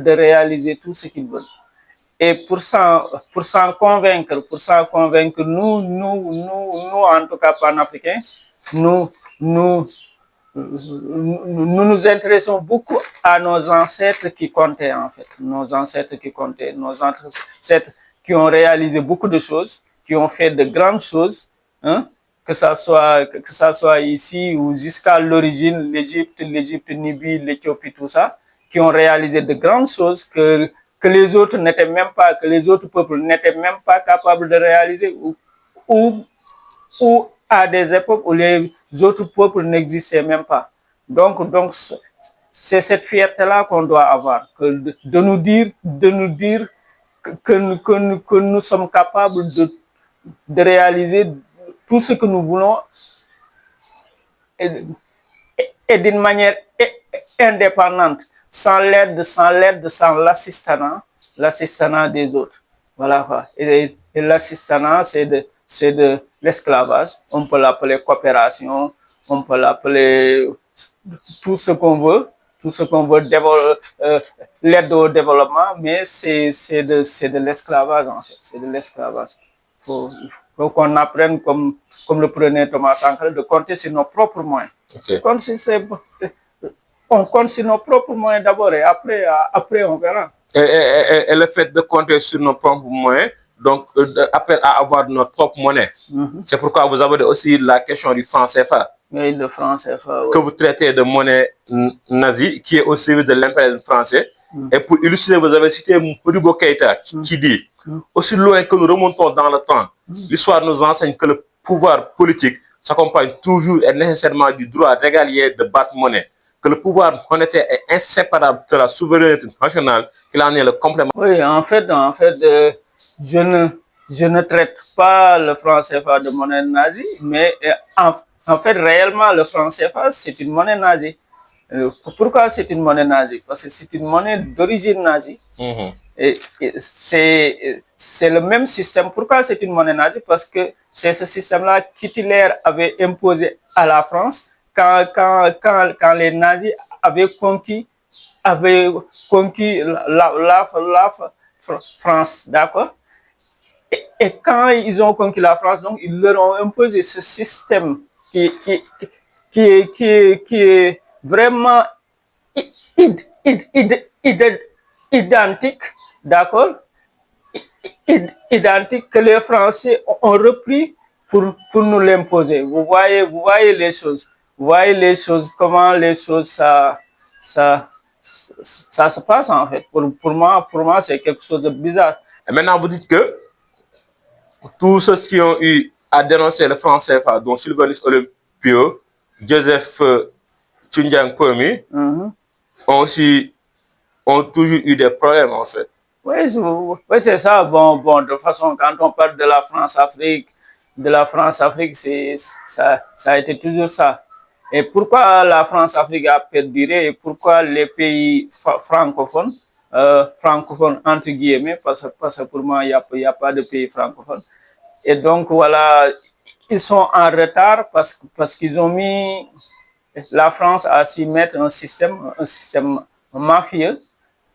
de réaliser tout ce qu'ils veulent. Et pour s'en convaincre, nous, en tout cas panafricains, nous intéressons beaucoup à nos ancêtres qui comptaient, en fait. Nos ancêtres qui ont réalisé beaucoup de choses, qui ont fait de grandes choses, hein, que ça soit ici ou jusqu'à l'origine, l'Égypte, Nubie, l'Éthiopie, tout ça, qui ont réalisé de grandes choses que les autres peuples n'étaient même pas capables de réaliser, ou à des époques où les autres peuples n'existaient même pas. Donc c'est cette fierté-là qu'on doit avoir, de nous dire que nous sommes capables de réaliser tout ce que nous voulons et d'une manière indépendante, sans l'assistanat des autres. Voilà. Et l'assistanat, c'est de l'esclavage. On peut l'appeler coopération, on peut l'appeler tout ce qu'on veut, l'aide au développement, mais c'est de l'esclavage en fait, c'est de l'esclavage. Faut qu'on apprenne, comme le prenait Thomas Sankara, de compter sur nos propres moyens. Ok. On compte sur nos propres moyens d'abord et après on verra. Et le fait de compter sur nos propres moyens, donc appelle à avoir notre propre monnaie. C'est pourquoi vous avez aussi la question du franc CFA. Oui, le franc CFA. Oui. Que vous traitez de monnaie nazie, qui est au service de l'impérialisme français. Et pour illustrer, vous avez cité Modibo Keïta, qui dit aussi loin que nous remontons dans le temps, l'histoire nous enseigne que le pouvoir politique s'accompagne toujours et nécessairement du droit régalien de battre monnaie, que le pouvoir monétaire est inséparable de la souveraineté nationale, qu'il en est le complément. Oui, en fait, je ne traite pas le franc CFA de monnaie nazie, mais en fait, réellement, le franc CFA, c'est une monnaie nazie. Pourquoi c'est une monnaie nazie? Parce que c'est une monnaie d'origine nazie. Et c'est le même système. Pourquoi c'est une monnaie nazie? Parce que c'est ce système-là qu'Hitler avait imposé à la France quand les nazis avaient conquis la France, d'accord? Et quand ils ont conquis la France, donc ils leur ont imposé ce système qui est vraiment identique, d'accord? Identique que les Français ont repris pour nous l'imposer. Vous voyez les choses. Vous voyez les choses, comment les choses ça se passe en fait. Pour moi, c'est quelque chose de bizarre. Et maintenant, vous dites que tous ceux qui ont eu à dénoncer le franc CFA, dont Sylvanus Olympio, Joseph Tchundiang Pomi, ont toujours eu des problèmes en fait. Oui, c'est ça. Bon, de toute façon, quand on parle de la France-Afrique, ça a été toujours ça. Et pourquoi la France-Afrique a perduré et pourquoi les pays francophones, entre guillemets, parce que pour moi, il n'y a pas de pays francophones. Et donc, voilà, ils sont en retard parce qu'ils ont mis la France à s'y mettre un système mafieux,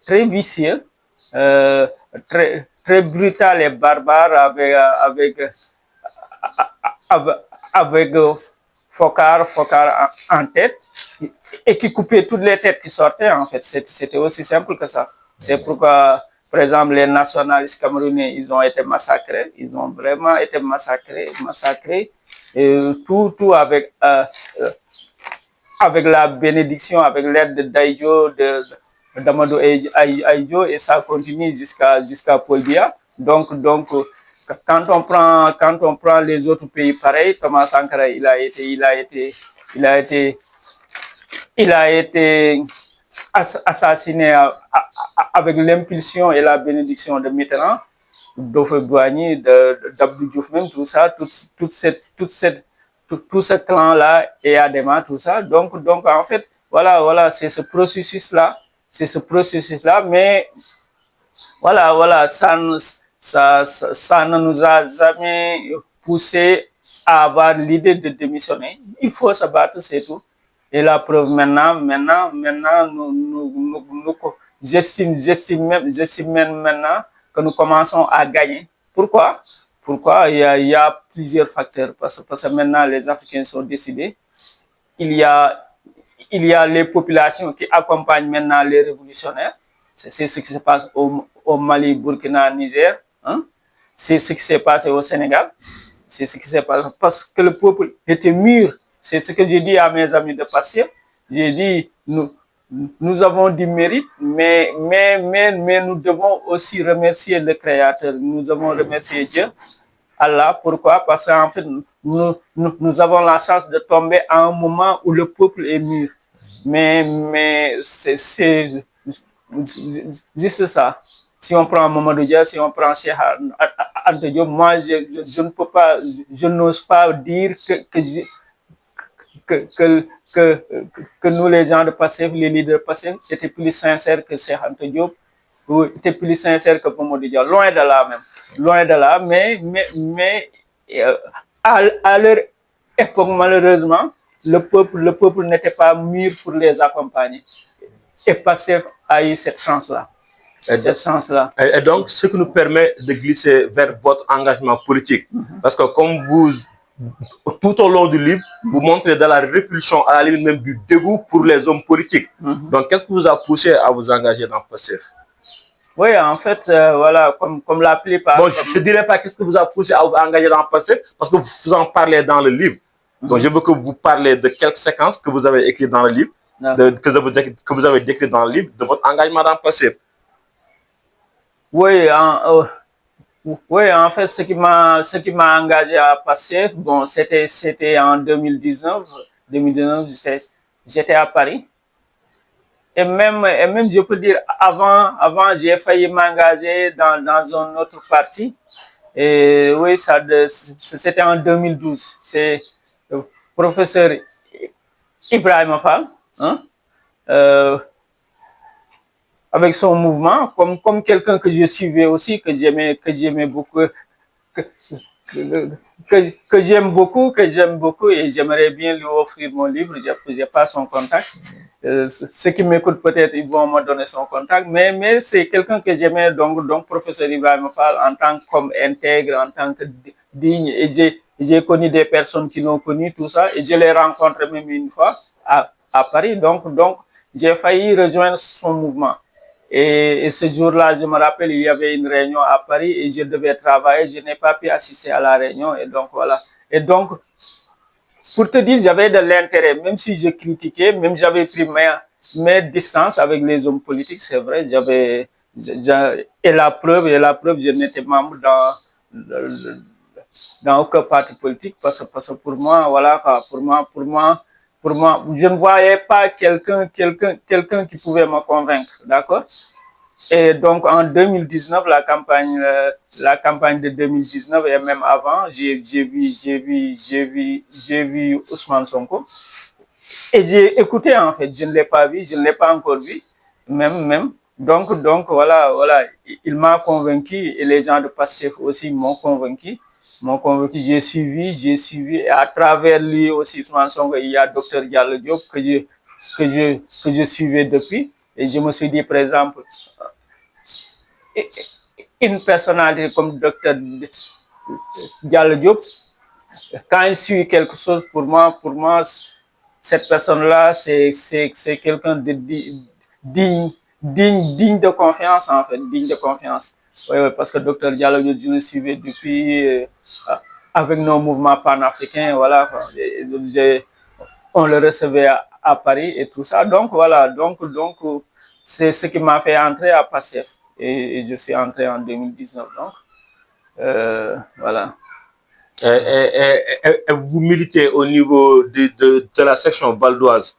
très vicieux, très brutal et barbare avec Foccart en tête et qui coupait toutes les têtes qui sortaient en fait. C'était aussi simple que ça. C'est pourquoi, par exemple, les nationalistes camerounais, ils ont été massacrés. Ils ont vraiment été massacrés. Et tout avec la bénédiction, avec l'aide de Daïdjo, d'Amadou Aïdjo, et ça continue jusqu'à Paul Biya. Donc, quand on prend les autres pays pareils, Thomas Sankara, il a été assassiné avec l'impulsion et la bénédiction de Mitterrand, d'Houphouët-Boigny, d'Abdou Diouf même, tout ça, tout ce clan-là, et Adema, tout ça. Donc, en fait, voilà, c'est ce processus-là, mais voilà, ça ne nous a jamais poussé à avoir l'idée de démissionner. Il faut se battre, c'est tout. Et la preuve maintenant, j'estime même maintenant que nous commençons à gagner. Pourquoi? Il y a plusieurs facteurs. Parce que maintenant, les Africains sont décidés. Il y a les populations qui accompagnent maintenant les révolutionnaires. C'est ce qui se passe au Mali, Burkina, Niger. C'est ce qui s'est passé au Sénégal. C'est ce qui s'est passé parce que le peuple était mûr. C'est ce que j'ai dit à mes amis de Passif. J'ai dit, nous avons du mérite, mais nous devons aussi remercier le Créateur. Nous devons remercier Dieu, Allah. Pourquoi? Parce qu'en fait, nous avons la chance de tomber à un moment où le peuple est mûr. Mais c'est juste ça. Si on prend Mamadou Dia, si on prend Cheikh Anta Diop, moi, je ne peux pas, je n'ose pas dire que nous, les gens de Pastef, les leaders de Pastef, étaient plus sincères que Cheikh Anta Diop, ou étaient plus sincères que Mamadou Dia. Loin de là même. Loin de là, mais à leur époque, malheureusement, le peuple n'était pas mûr pour les accompagner. Et PASTEF a eu cette chance-là. Et donc, ce qui nous permet de glisser vers votre engagement politique. Parce que comme vous, tout au long du livre, vous montrez de la répulsion, à la limite même du dégoût pour les hommes politiques. Donc, qu'est-ce qui vous a poussé à vous engager dans PASTEF? Oui, en fait, voilà, comme la plupart. Bon, je ne dirais pas qu'est-ce qui vous a poussé à vous engager dans PASTEF, parce que vous en parlez dans le livre. Donc, je veux que vous parlez de quelques séquences que vous avez écrites dans le livre, que vous avez décrites dans le livre, de votre engagement dans PASTEF. Oui, en fait, ce qui m'a engagé à PASTEF, bon, c'était en 2019. 2019, j'étais à Paris. Et même, je peux dire, avant j'ai failli m'engager dans un autre parti. Et oui, c'était en 2012. C'est le professeur Ibrahima Fall, hein, avec son mouvement, comme quelqu'un que je suivais aussi, que j'aimais beaucoup, que j'aime beaucoup, et j'aimerais bien lui offrir mon livre. Je n'ai pas son contact. Ceux qui m'écoutent peut-être, ils vont me donner son contact, mais c'est quelqu'un que j'aimais, donc professeur Ibrahima Fall, en tant qu'homme intègre, en tant que digne, et j'ai connu des personnes qui l'ont connu, tout ça, et je l'ai rencontré même une fois à Paris, donc j'ai failli rejoindre son mouvement. Et ce jour-là, je me rappelle, il y avait une réunion à Paris et je devais travailler. Je n'ai pas pu assister à la réunion. Et donc, voilà. Et donc, pour te dire, j'avais de l'intérêt, même si je critiquais, même j'avais pris mes distances avec les hommes politiques, c'est vrai. Et la preuve, je n'étais membre dans aucun parti politique parce que pour moi, voilà, pour moi, je ne voyais pas quelqu'un qui pouvait me convaincre, d'accord? Et donc en 2019, la campagne de 2019 et même avant, j'ai vu Ousmane Sonko et j'ai écouté, en fait, je ne l'ai pas vu, je ne l'ai pas encore vu, même. Donc voilà, il m'a convaincu et les gens de PASTEF aussi m'ont convaincu. J'ai suivi, et à travers lui aussi, Ousmane Sonko, il y a Dr Diallo Diop que je suivais depuis. Et je me suis dit, par exemple, une personnalité comme Dr Diallo Diop, quand il suit quelque chose, pour moi, cette personne-là, c'est quelqu'un de digne de confiance, en fait, digne de confiance. Oui, parce que Dr Diallo Diop, je le suivais depuis, avec nos mouvements panafricains, voilà, on le recevait à Paris et tout ça. Donc, voilà, donc c'est ce qui m'a fait entrer à PASTEF. Et je suis entré en 2019, donc, voilà. Et vous militez au niveau de la section valdoise?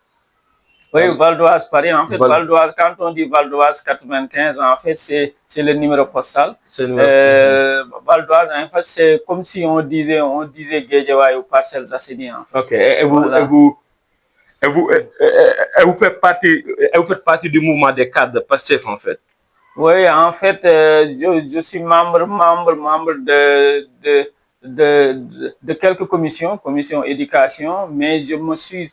Oui, Valdoise, Paris. En fait, Valdoise, quand on dit Valdoise 95, en fait, c'est le numéro postal. Valdoise, en fait, c'est comme si on disait Guédiawaye ou Parcelles Assainies. En fait. Ok. Et vous faites partie du mouvement des cadres de PASTEF, en fait? Oui, en fait, je suis membre de quelques commissions éducation, mais je me suis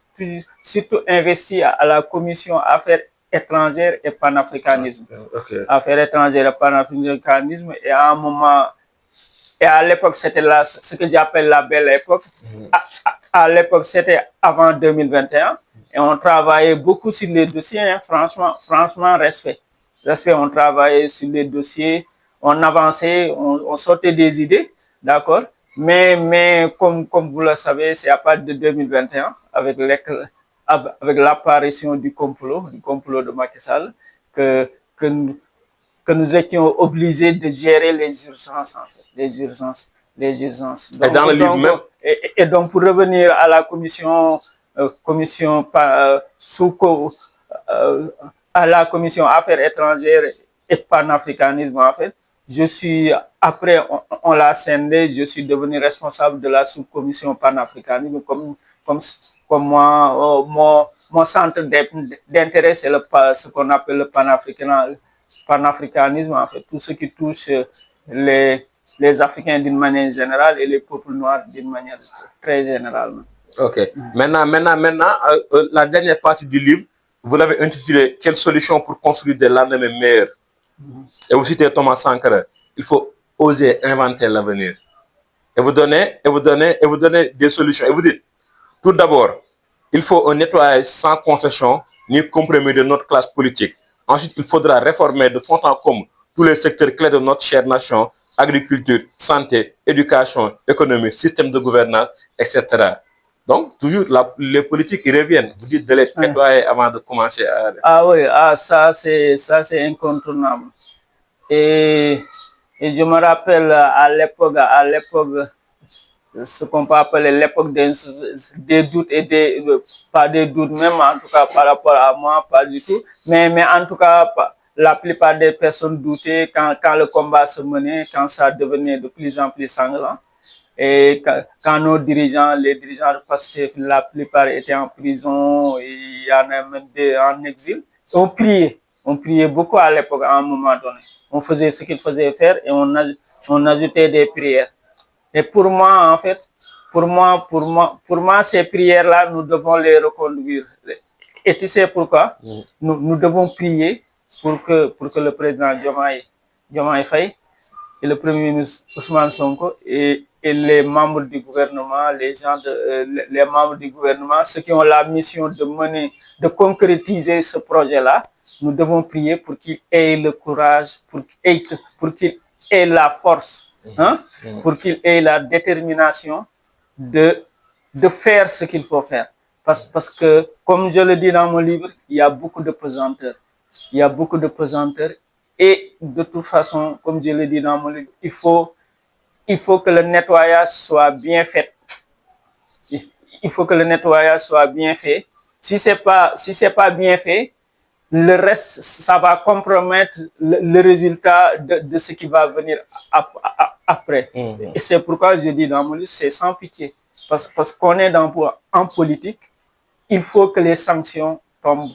surtout investi à la commission affaires étrangères et panafricanisme. Okay. Affaires étrangères et panafricanisme, et à un moment, et à l'époque, c'était ce que j'appelle la belle époque. À l'époque, c'était avant 2021, et on travaillait beaucoup sur les dossiers, hein, franchement, respect, on travaillait sur les dossiers, on avançait, on sortait des idées, d'accord? Mais comme vous le savez, c'est à partir de 2021, avec l'apparition du complot de Macky Sall, que nous étions obligés de gérer les urgences, en fait, les urgences. Donc, et dans le livre même. Et donc, pour revenir à la à la commission affaires étrangères et panafricanisme, en fait, après, on l'a scindé, je suis devenu responsable de la sous-commission panafricanisme, comme moi, mon centre d'intérêt, c'est ce qu'on appelle le panafricanisme, en fait, tout ce qui touche les Africains d'une manière générale et les peuples noirs d'une manière très générale. Ok. Maintenant, la dernière partie du livre, vous l'avez intitulé Quelles solutions pour construire des lendemains meilleurs? Et vous citez Thomas Sankara. Il faut oser inventer l'avenir. Et vous donnez des solutions. Et vous dites, tout d'abord, il faut un nettoyage sans concession ni compromis de notre classe politique. Ensuite, il faudra réformer de fond en comble tous les secteurs clés de notre chère nation, agriculture, santé, éducation, économie, système de gouvernance, etc. Donc, toujours, les politiques, ils reviennent. Vous dites de les nettoyer avant de commencer à... Ah oui, ça c'est incontournable. Et, et je me rappelle à l'époque, ce qu'on peut appeler l'époque des doutes et pas des doutes même, en tout cas par rapport à moi, pas du tout. Mais en tout cas, la plupart des personnes doutaient quand le combat se menait, quand ça devenait de plus en plus sanglant. Et quand nos dirigeants, les dirigeants de Pastef, la plupart étaient en prison, et il y en a même des en exil, on priait beaucoup à l'époque à un moment donné. On faisait ce qu'il faisait faire et on ajoutait des prières. Et pour moi, en fait, pour moi, ces prières-là, nous devons les reconduire. Et tu sais pourquoi? Nous devons prier pour que le président Diomaye Faye et le premier ministre Ousmane Sonko et les membres du gouvernement, les membres du gouvernement, ceux qui ont la mission de mener, de concrétiser ce projet-là, nous devons prier pour qu'ils aient le courage, pour qu'ils aient la force, hein, pour qu'ils aient la détermination de, de faire ce qu'il faut faire. Parce que, comme je le dis dans mon livre, il y a beaucoup de pesanteurs. Il y a beaucoup de pesanteurs. Et de toute façon, comme je le dis dans mon livre, il faut que le nettoyage soit bien fait. Il faut que le nettoyage soit bien fait. Si c'est pas bien fait, le reste, ça va compromettre le résultat de ce qui va venir après. Et c'est pourquoi je dis dans mon livre, c'est sans pitié. Parce qu'on est en politique, il faut que les sanctions tombent.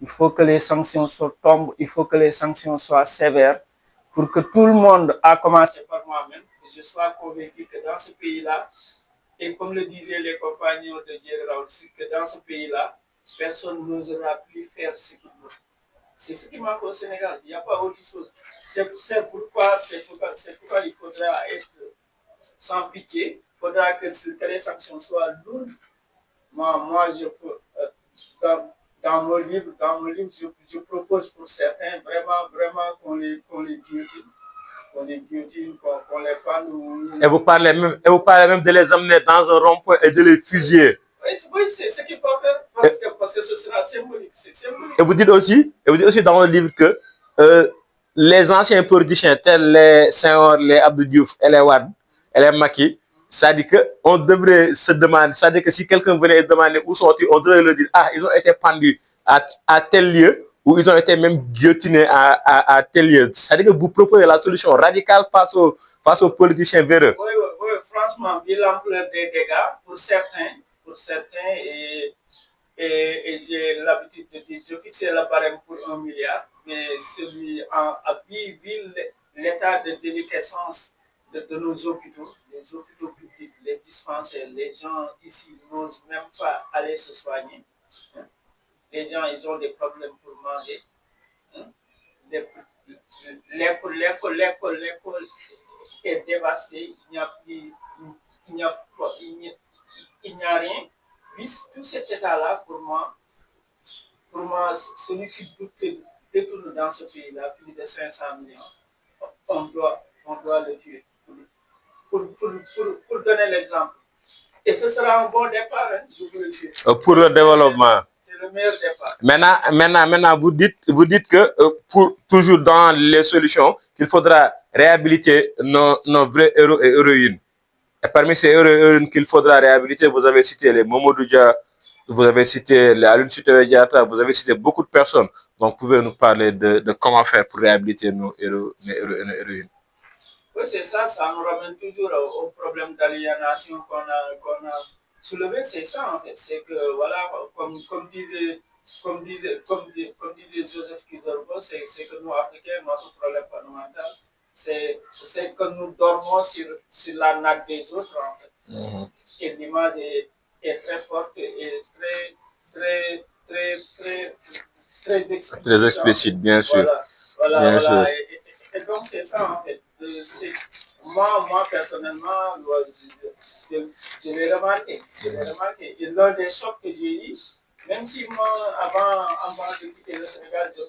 Il faut que les sanctions tombent, il faut que les sanctions soient sévères pour que tout le monde, à commencer par moi-même, que je sois convaincu que dans ce pays-là, et comme le disaient les compagnons de Jerry Raoul, que dans ce pays-là, personne n'osera plus faire ce qu'il veut. C'est ce qui manque au Sénégal. Il n'y a pas autre chose. C'est pourquoi il faudra être sans pitié. Il faudra que les sanctions soient lourdes. Moi je peux, dans mon livre, je propose pour certains vraiment qu'on les guillotine, qu'on les prenne. Et vous parlez même de les amener dans un rond-point et de les fusiller. Oui, c'est ce qu'il faut faire parce que ce sera symbolique. C'est symbolique. Et vous dites aussi dans le livre que les anciens politiciens tels les Senghor, les Abdou Diouf et les Wade et les Macky, ça dit qu'on devrait se demander, ça dit que si quelqu'un venait demander où sont-ils, on devrait leur dire, ah, ils ont été pendus à tel lieu, ou ils ont été même guillotinés à tel lieu. Ça dit que vous proposez la solution radicale face aux politiciens véreux. Oui, franchement, vu l'ampleur des dégâts, pour certains, et j'ai l'habitude de dire, je fixais le barème pour 1 milliard, mais celui vu l'état de déliquescence de nos hôpitaux, les hôpitaux publics, les dispensaires, les gens ici n'osent même pas aller se soigner. Les gens, ils ont des problèmes pour manger. L'école est dévastée, il n'y a rien. Tout cet état-là, pour moi, celui qui détourne dans ce pays-là plus de 500 millions, on doit le tuer. Pour donner l'exemple. Et ce sera un bon départ, hein, je vous le dis. Pour le développement. C'est le meilleur départ. Maintenant, vous dites que pour toujours dans les solutions, qu'il faudra réhabiliter nos vrais héros et héroïnes. Et parmi ces héros et héroïnes qu'il faudra réhabiliter, vous avez cité les Mamadou Dia, vous avez cité les Aline Sitoé Diatta, vous avez cité beaucoup de personnes. Donc, pouvez nous parler de comment faire pour réhabiliter nos héros et nos héroïnes. Oui, c'est ça, ça nous ramène toujours au problème d'aliénation qu'on a soulevé. C'est ça, en fait. C'est que, voilà, comme disait Joseph Kizorbo, c'est que nous, Africains, notre problème fondamental, c'est que nous dormons sur la natte des autres, en fait. Et l'image est très forte et très explicite. Très explicite, bien sûr. Voilà. Bien sûr. Et donc, c'est ça, en fait. Moi, personnellement, je l'ai remarqué. Et lors des chocs que j'ai eu, même si moi, avant de quitter le Sénégal, je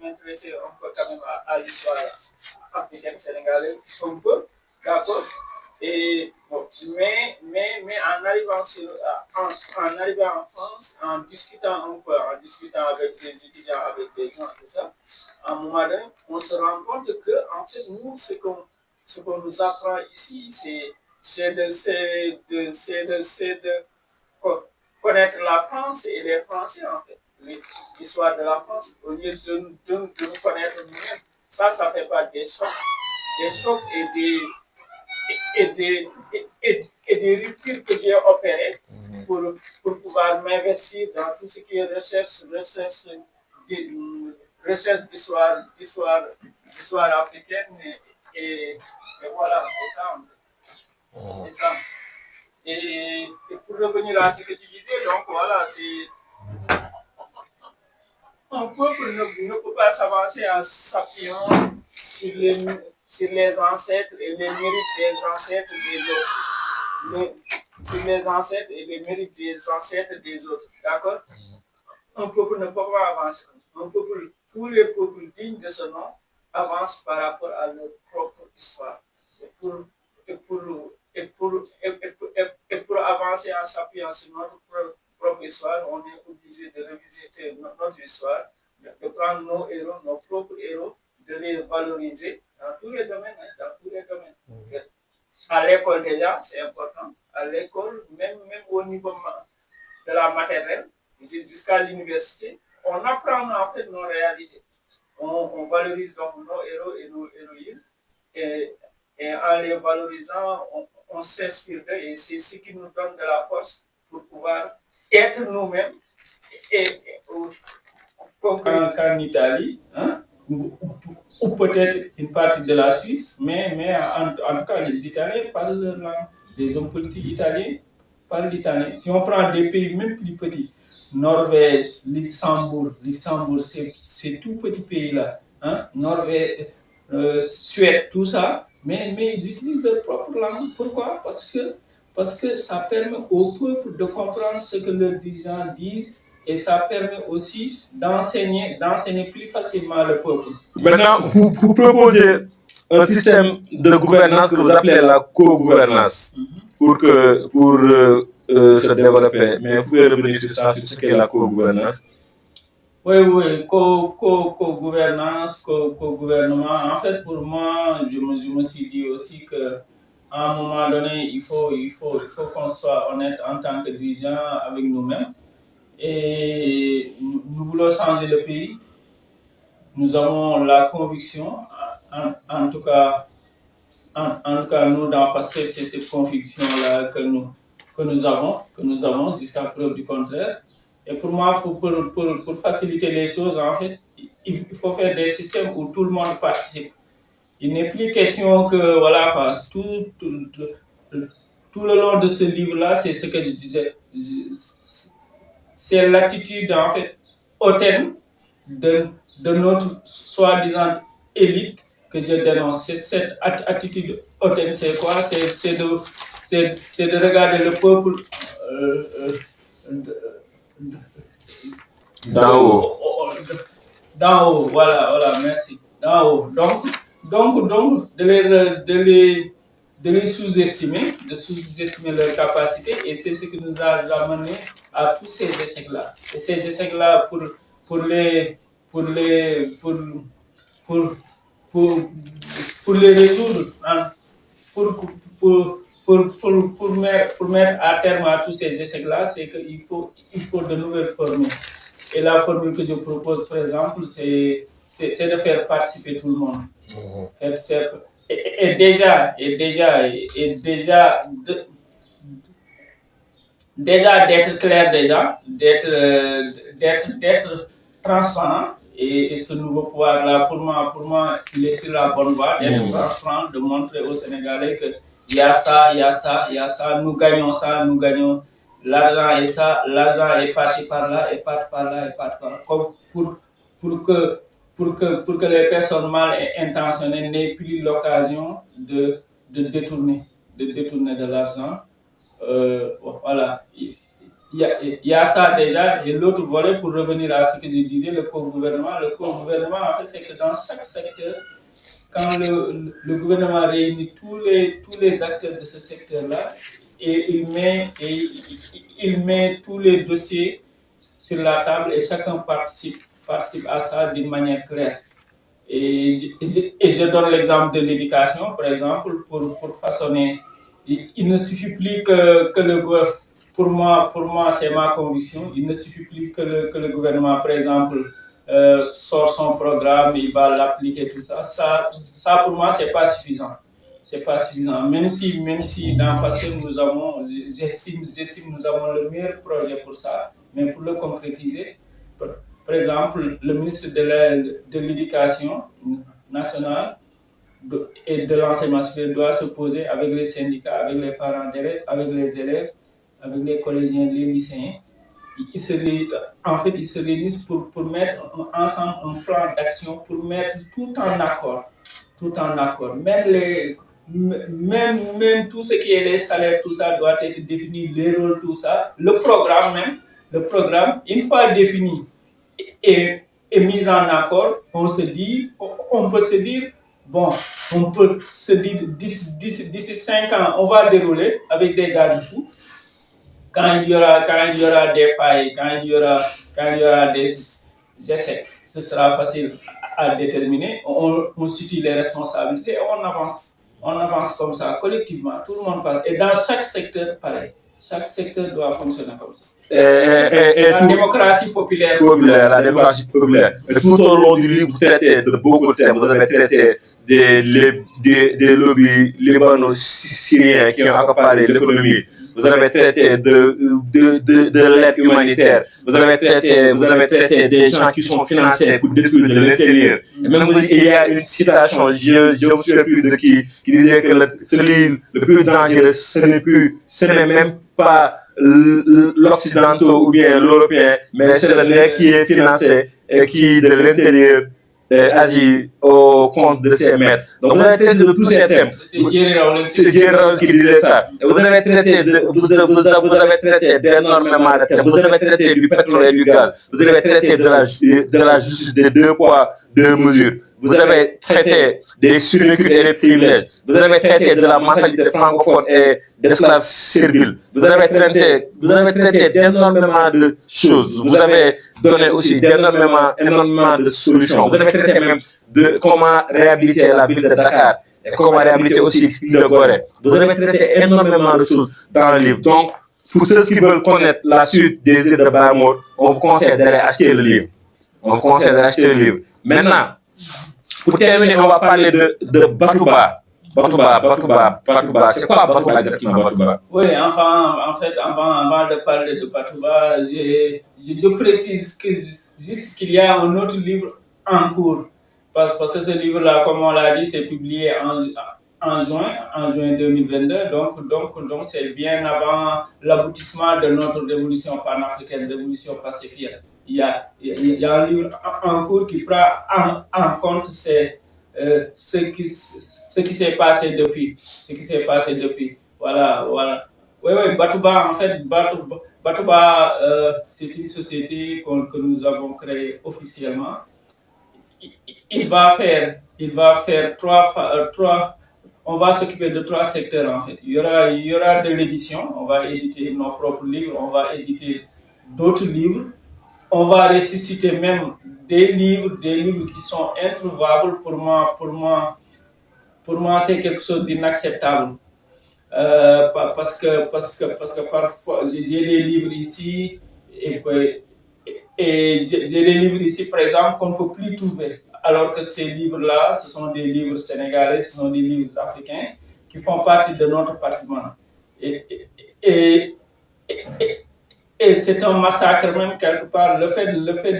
m'intéressais un peu quand même à l'histoire africaine sénégalaise, un peu, d'accord. Et bon, mais en arrivant en France, en discutant un peu, en discutant avec des étudiants, avec des gens, tout ça, à un moment donné, on se rend compte que, en fait, nous, ce qu'on nous apprend ici, c'est de connaître la France et les Français, en fait, l'histoire de la France, au lieu de nous connaître nous-mêmes. Ça fait pas des chocs et des ruptures que j'ai opérées pour pouvoir m'investir dans tout ce qui est recherche d'histoire africaine et voilà, c'est ça. C'est ça. Et pour revenir à ce que tu disais, donc voilà, c'est un peuple ne peut pas s'avancer en s'appuyant sur les ancêtres et les mérites des ancêtres des autres. Sur les ancêtres et les mérites des ancêtres des autres. D'accord? Un peuple ne peut pas avancer. Tous les peuples dignes de ce nom avancent par rapport à leur propre histoire. Et pour avancer en s'appuyant sur notre propre histoire, on est obligé de revisiter notre histoire, de prendre nos héros, nos propres héros, de les valoriser dans tous les domaines. À l'école déjà, c'est important. À l'école, même au niveau de la maternelle, jusqu'à l'université, on apprend en fait nos réalités. On valorise donc nos héros et nos héroïnes. Et en les valorisant, on s'inspire d'eux et c'est ce qui nous donne de la force pour pouvoir être nous-mêmes. Qu'en Italie, hein, ou peut-être une partie de la Suisse, mais en tout cas, les Italiens parlent leur langue. Les hommes politiques italiens parlent l'italien. Si on prend des pays même plus petits, Norvège, Luxembourg, c'est tout petit pays là. Hein? Norvège, Suède, tout ça, mais ils utilisent leur propre langue. Pourquoi? Parce que ça permet au peuple de comprendre ce que leurs dirigeants disent et ça permet aussi d'enseigner plus facilement le peuple. Maintenant, vous proposez un système de gouvernance que vous appelez la co-gouvernance pour se développer. Mais vous pouvez revenir sur ça, sur ce qu'est la co-gouvernance. Oui, co-gouvernance, co-gouvernement. En fait, pour moi, je me suis dit aussi qu'à un moment donné, il faut qu'on soit honnête en tant que dirigeant avec nous-mêmes. Et nous voulons changer le pays. Nous avons la conviction, en tout cas, nous, dans le passé, c'est cette conviction-là que nous avons jusqu'à preuve du contraire. Et pour moi, pour faciliter les choses, en fait, il faut faire des systèmes où tout le monde participe. Il n'est plus question que, voilà, tout le long de ce livre-là, c'est ce que je disais. C'est l'attitude, en fait, hautaine de notre soi-disant élite que je dénonce. Cette attitude hautaine, c'est quoi? C'est de regarder le peuple d'en haut. D'en haut, voilà, merci. D'en haut. Donc de les sous-estimer, leurs capacités, et c'est ce qui nous a amené à tous ces échecs-là. Et ces échecs-là, pour les résoudre, hein, pour mettre à terme à tous ces échecs-là, c'est qu'il faut de nouvelles formules. Et la formule que je propose, par exemple, c'est de faire participer tout le monde. Et déjà d'être clair, d'être transparent. Et ce nouveau pouvoir-là, pour moi, il est sur la bonne voie, d'être transparent, de montrer aux Sénégalais qu'il y a ça, nous gagnons ça, nous gagnons l'argent est ça, l'argent est parti par là, et parti par là, et parti par là, comme pour que, pour que les personnes mal intentionnées n'aient plus l'occasion de détourner, de l'argent. Voilà. Il y a ça déjà, et l'autre volet, pour revenir à ce que je disais, le co-gouvernement, en fait, c'est que dans chaque secteur, quand le gouvernement réunit tous les acteurs de ce secteur-là, et il met tous les dossiers sur la table et chacun participe à ça d'une manière claire. Et je donne l'exemple de l'éducation, par exemple, pour façonner. Il ne suffit plus que le pour moi c'est ma conviction, il ne suffit plus que le gouvernement, par exemple, sort son programme, il va l'appliquer, tout ça. Ça pour moi, c'est pas suffisant. C'est pas suffisant. Même si dans le passé, j'estime nous avons le meilleur projet pour ça, mais pour le concrétiser, par exemple, le ministre de l'Éducation nationale et de l'enseignement supérieur doit se poser avec les syndicats, avec les parents d'élèves, avec les élèves, avec les collégiens, les lycéens. Ils se réunissent pour mettre ensemble un plan d'action, pour mettre tout en accord. Même tout ce qui est les salaires, tout ça doit être défini, les rôles, tout ça. Le programme, une fois défini et mis en accord, on peut se dire, bon, on peut se dire d'ici 5 ans, on va dérouler avec des garde-fous. Quand il y aura des failles, quand il y aura des essais, ce sera facile à déterminer. On situe les responsabilités et on avance. On avance comme ça, collectivement, tout le monde parle. Et dans chaque secteur, pareil. Chaque secteur doit fonctionner comme ça. La démocratie populaire. La démocratie populaire. Et tout au long du livre, vous traitez de beaucoup de thèmes. Vous avez traité des lobbies libano-syriens qui ont accaparé l'économie. Vous avez traité de l'aide humanitaire. Vous avez traité des gens qui sont financés pour détruire de l'intérieur. Et même il y a une citation, je ne me souviens plus de qui disait que celui le plus dangereux, ce n'est même pas l'occidental ou bien l'européen, mais c'est le nez qui est financé et qui de l'intérieur agit au compte de ses maîtres. Donc vous avez traité de tous ces thèmes. C'est Jerry Rawlings qui disait ça. Et vous avez traité d'énormément de thèmes. Vous avez traité du pétrole et du gaz. Vous avez traité de la justice des 2 poids, 2 mesures. Vous avez traité des survécus et des privilèges. Vous avez traité de la mentalité francophone et d'esclaves serviles. Vous avez traité d'énormément de choses. Vous avez donné aussi énormément de solutions. Vous avez traité même de comment réhabiliter la ville de Dakar et comment réhabiliter aussi le Gorée. Vous avez traité énormément de choses dans le livre. Donc, pour ceux qui veulent connaître la suite des îles de Bahamour, on vous conseille d'aller acheter le livre. Maintenant, pour terminer, on va parler de Batouba. C'est quoi Batouba exactement, Batouba? Oui, en fait, avant de parler de Batouba, je précise juste qu'il y a un autre livre en cours. Parce que ce livre-là, comme on l'a dit, c'est publié en juin 2022. Donc c'est bien avant l'aboutissement de notre révolution panafricaine, révolution pacifique. Il y a un livre en cours qui prend en compte ce qui s'est passé depuis. Voilà. Oui, Batouba, en fait, Batouba, c'est une société que nous avons créée officiellement. Il va faire trois. On va s'occuper de 3 secteurs, en fait. Il y aura de l'édition. On va éditer nos propres livres. On va éditer d'autres livres. On va ressusciter même des livres qui sont introuvables. Pour moi, c'est quelque chose d'inacceptable. Parce que parfois, j'ai des livres ici et j'ai des livres ici, par exemple, qu'on ne peut plus trouver. Alors que ces livres-là, ce sont des livres sénégalais, ce sont des livres africains qui font partie de notre patrimoine. Et c'est un massacre même quelque part, le fait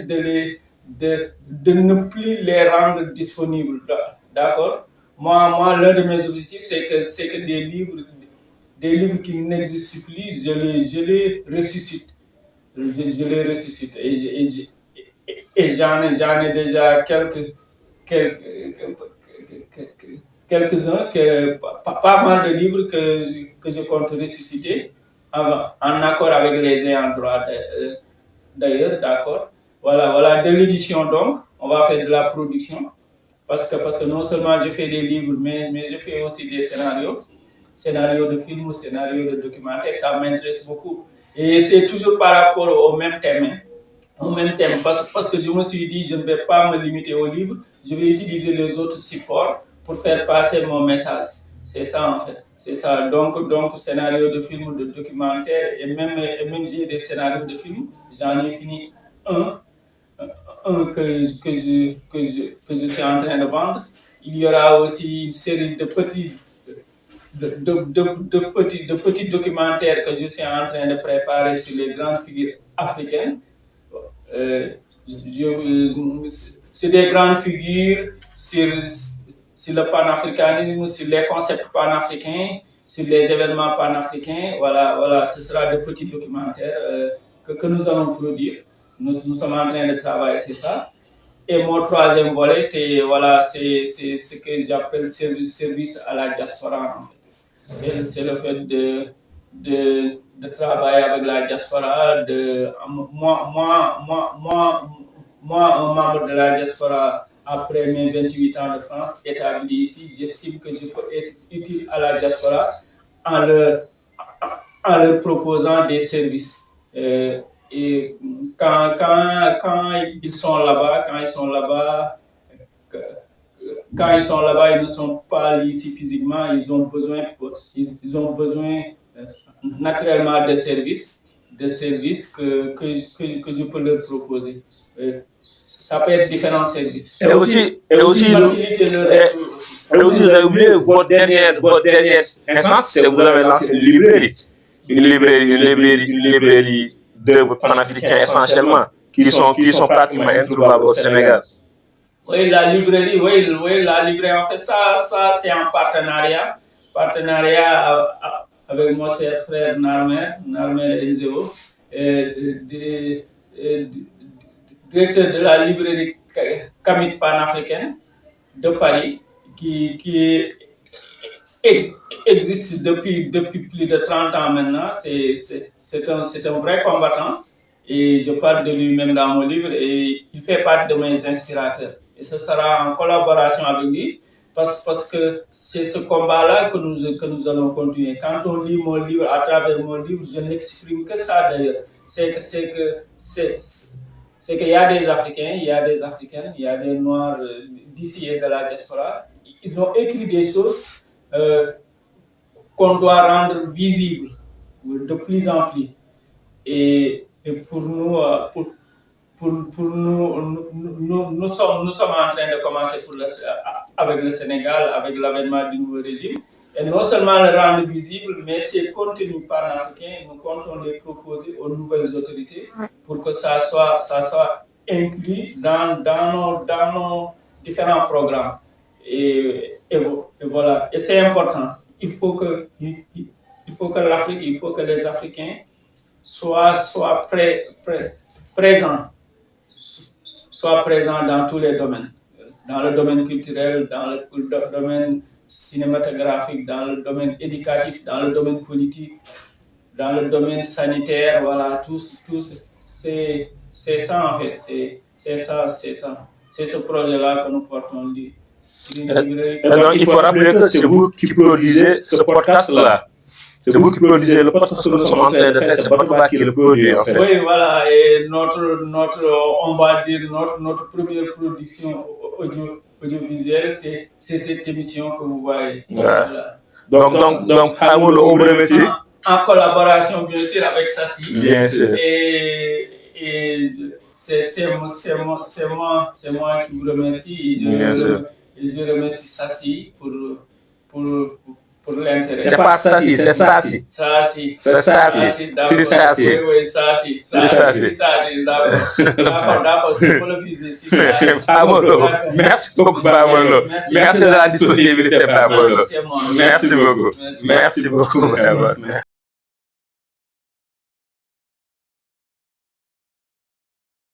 de ne plus les rendre disponibles. D'accord? Moi, l'un de mes objectifs, c'est que des livres qui n'existent plus, je les ressuscite. Je les ressuscite. Et j'en ai déjà quelques-uns, pas mal de livres que je compte ressusciter en accord avec les ayants droit d'ailleurs, d'accord. Voilà, de l'édition donc, on va faire de la production. Parce que non seulement je fais des livres, mais je fais aussi des scénarios de films, scénarios de documentaires, ça m'intéresse beaucoup. Et c'est toujours par rapport au même thème. Parce que je me suis dit, je ne vais pas me limiter aux livres, je vais utiliser les autres supports pour faire passer mon message. C'est ça en fait. C'est ça. Donc scénario de films, de documentaires, et même j'ai des scénarios de films. J'en ai fini un que je suis en train de vendre. Il y aura aussi une série de petits documentaires que je suis en train de préparer sur les grandes figures africaines. C'est des grandes figures sur le panafricanisme, sur les concepts panafricains, sur les événements panafricains. Voilà, ce sera des petits documentaires que nous allons produire. Nous sommes en train de travailler sur ça. Et mon troisième volet, c'est ce que j'appelle service à la diaspora. En fait. C'est le fait de travailler avec la diaspora. Moi, un membre de la diaspora, après mes 28 ans de France établi ici, j'estime que je peux être utile à la diaspora en leur proposant des services. Et quand ils sont là-bas, ils ne sont pas ici physiquement, ils ont besoin naturellement de services que je peux leur proposer. Ça peut être différents services. Et aussi, vous avez oublié votre dernière instance, c'est que vous avez lancé une librairie d'œuvres panafricaines essentiellement, qui sont pratiquement introuvables au Sénégal. Oui, la librairie, en fait, ça c'est en partenariat avec mon cher frère Narmer Enzeo, directeur de la librairie Kamit panafricaine de Paris, qui existe depuis plus de 30 ans maintenant. C'est un vrai combattant, et je parle de lui-même dans mon livre, et il fait partie de mes inspirateurs. Et ce sera en collaboration avec lui, parce que c'est ce combat-là que nous allons continuer. Quand on lit mon livre, à travers mon livre, je n'exprime que ça d'ailleurs. C'est qu'il y a des Africains, il y a des Africaines, il y a des Noirs d'ici et de la diaspora. Ils ont écrit des choses qu'on doit rendre visibles de plus en plus. Et pour nous, nous sommes en train de commencer avec le Sénégal, avec l'avènement du nouveau régime. Et non seulement le rendre visible, mais ces contenus panafricains, nous comptons les proposer aux nouvelles autorités pour que ça soit inclus dans nos différents programmes. Et voilà. Et c'est important. Il faut que l'Afrique, il faut que les Africains soient présents dans tous les domaines. Dans le domaine culturel, dans le domaine cinématographique, dans le domaine éducatif, dans le domaine politique, dans le domaine sanitaire, voilà, tous, c'est ça en fait, c'est ça. C'est ce projet-là que nous portons. Donc, il faut rappeler que c'est vous qui produisez ce podcast-là. C'est vous qui produisez le podcast que nous sommes en train de faire, c'est Batouba qui le produit en fait. Oui, voilà, et on va dire, notre première production audiovisuelle, c'est cette émission que vous voyez. Ouais. Voilà. Donc, Paolo, on vous remercie. En collaboration, bien sûr, avec Sassi. Bien sûr. Et c'est moi qui vous remercie. Et je remercie Sassi pour pour l'intérêt. C'est pas ça, si, c'est ça, si. Ça, si. C'est ça, si. C'est ça, si. Oui, ça, si. C'est ça, si. D'accord, c'est pour le physique. Si, ça, Pablo, merci beaucoup, Pablo. Merci de la disponibilité, Pablo. Merci beaucoup. Merci beaucoup, Pablo.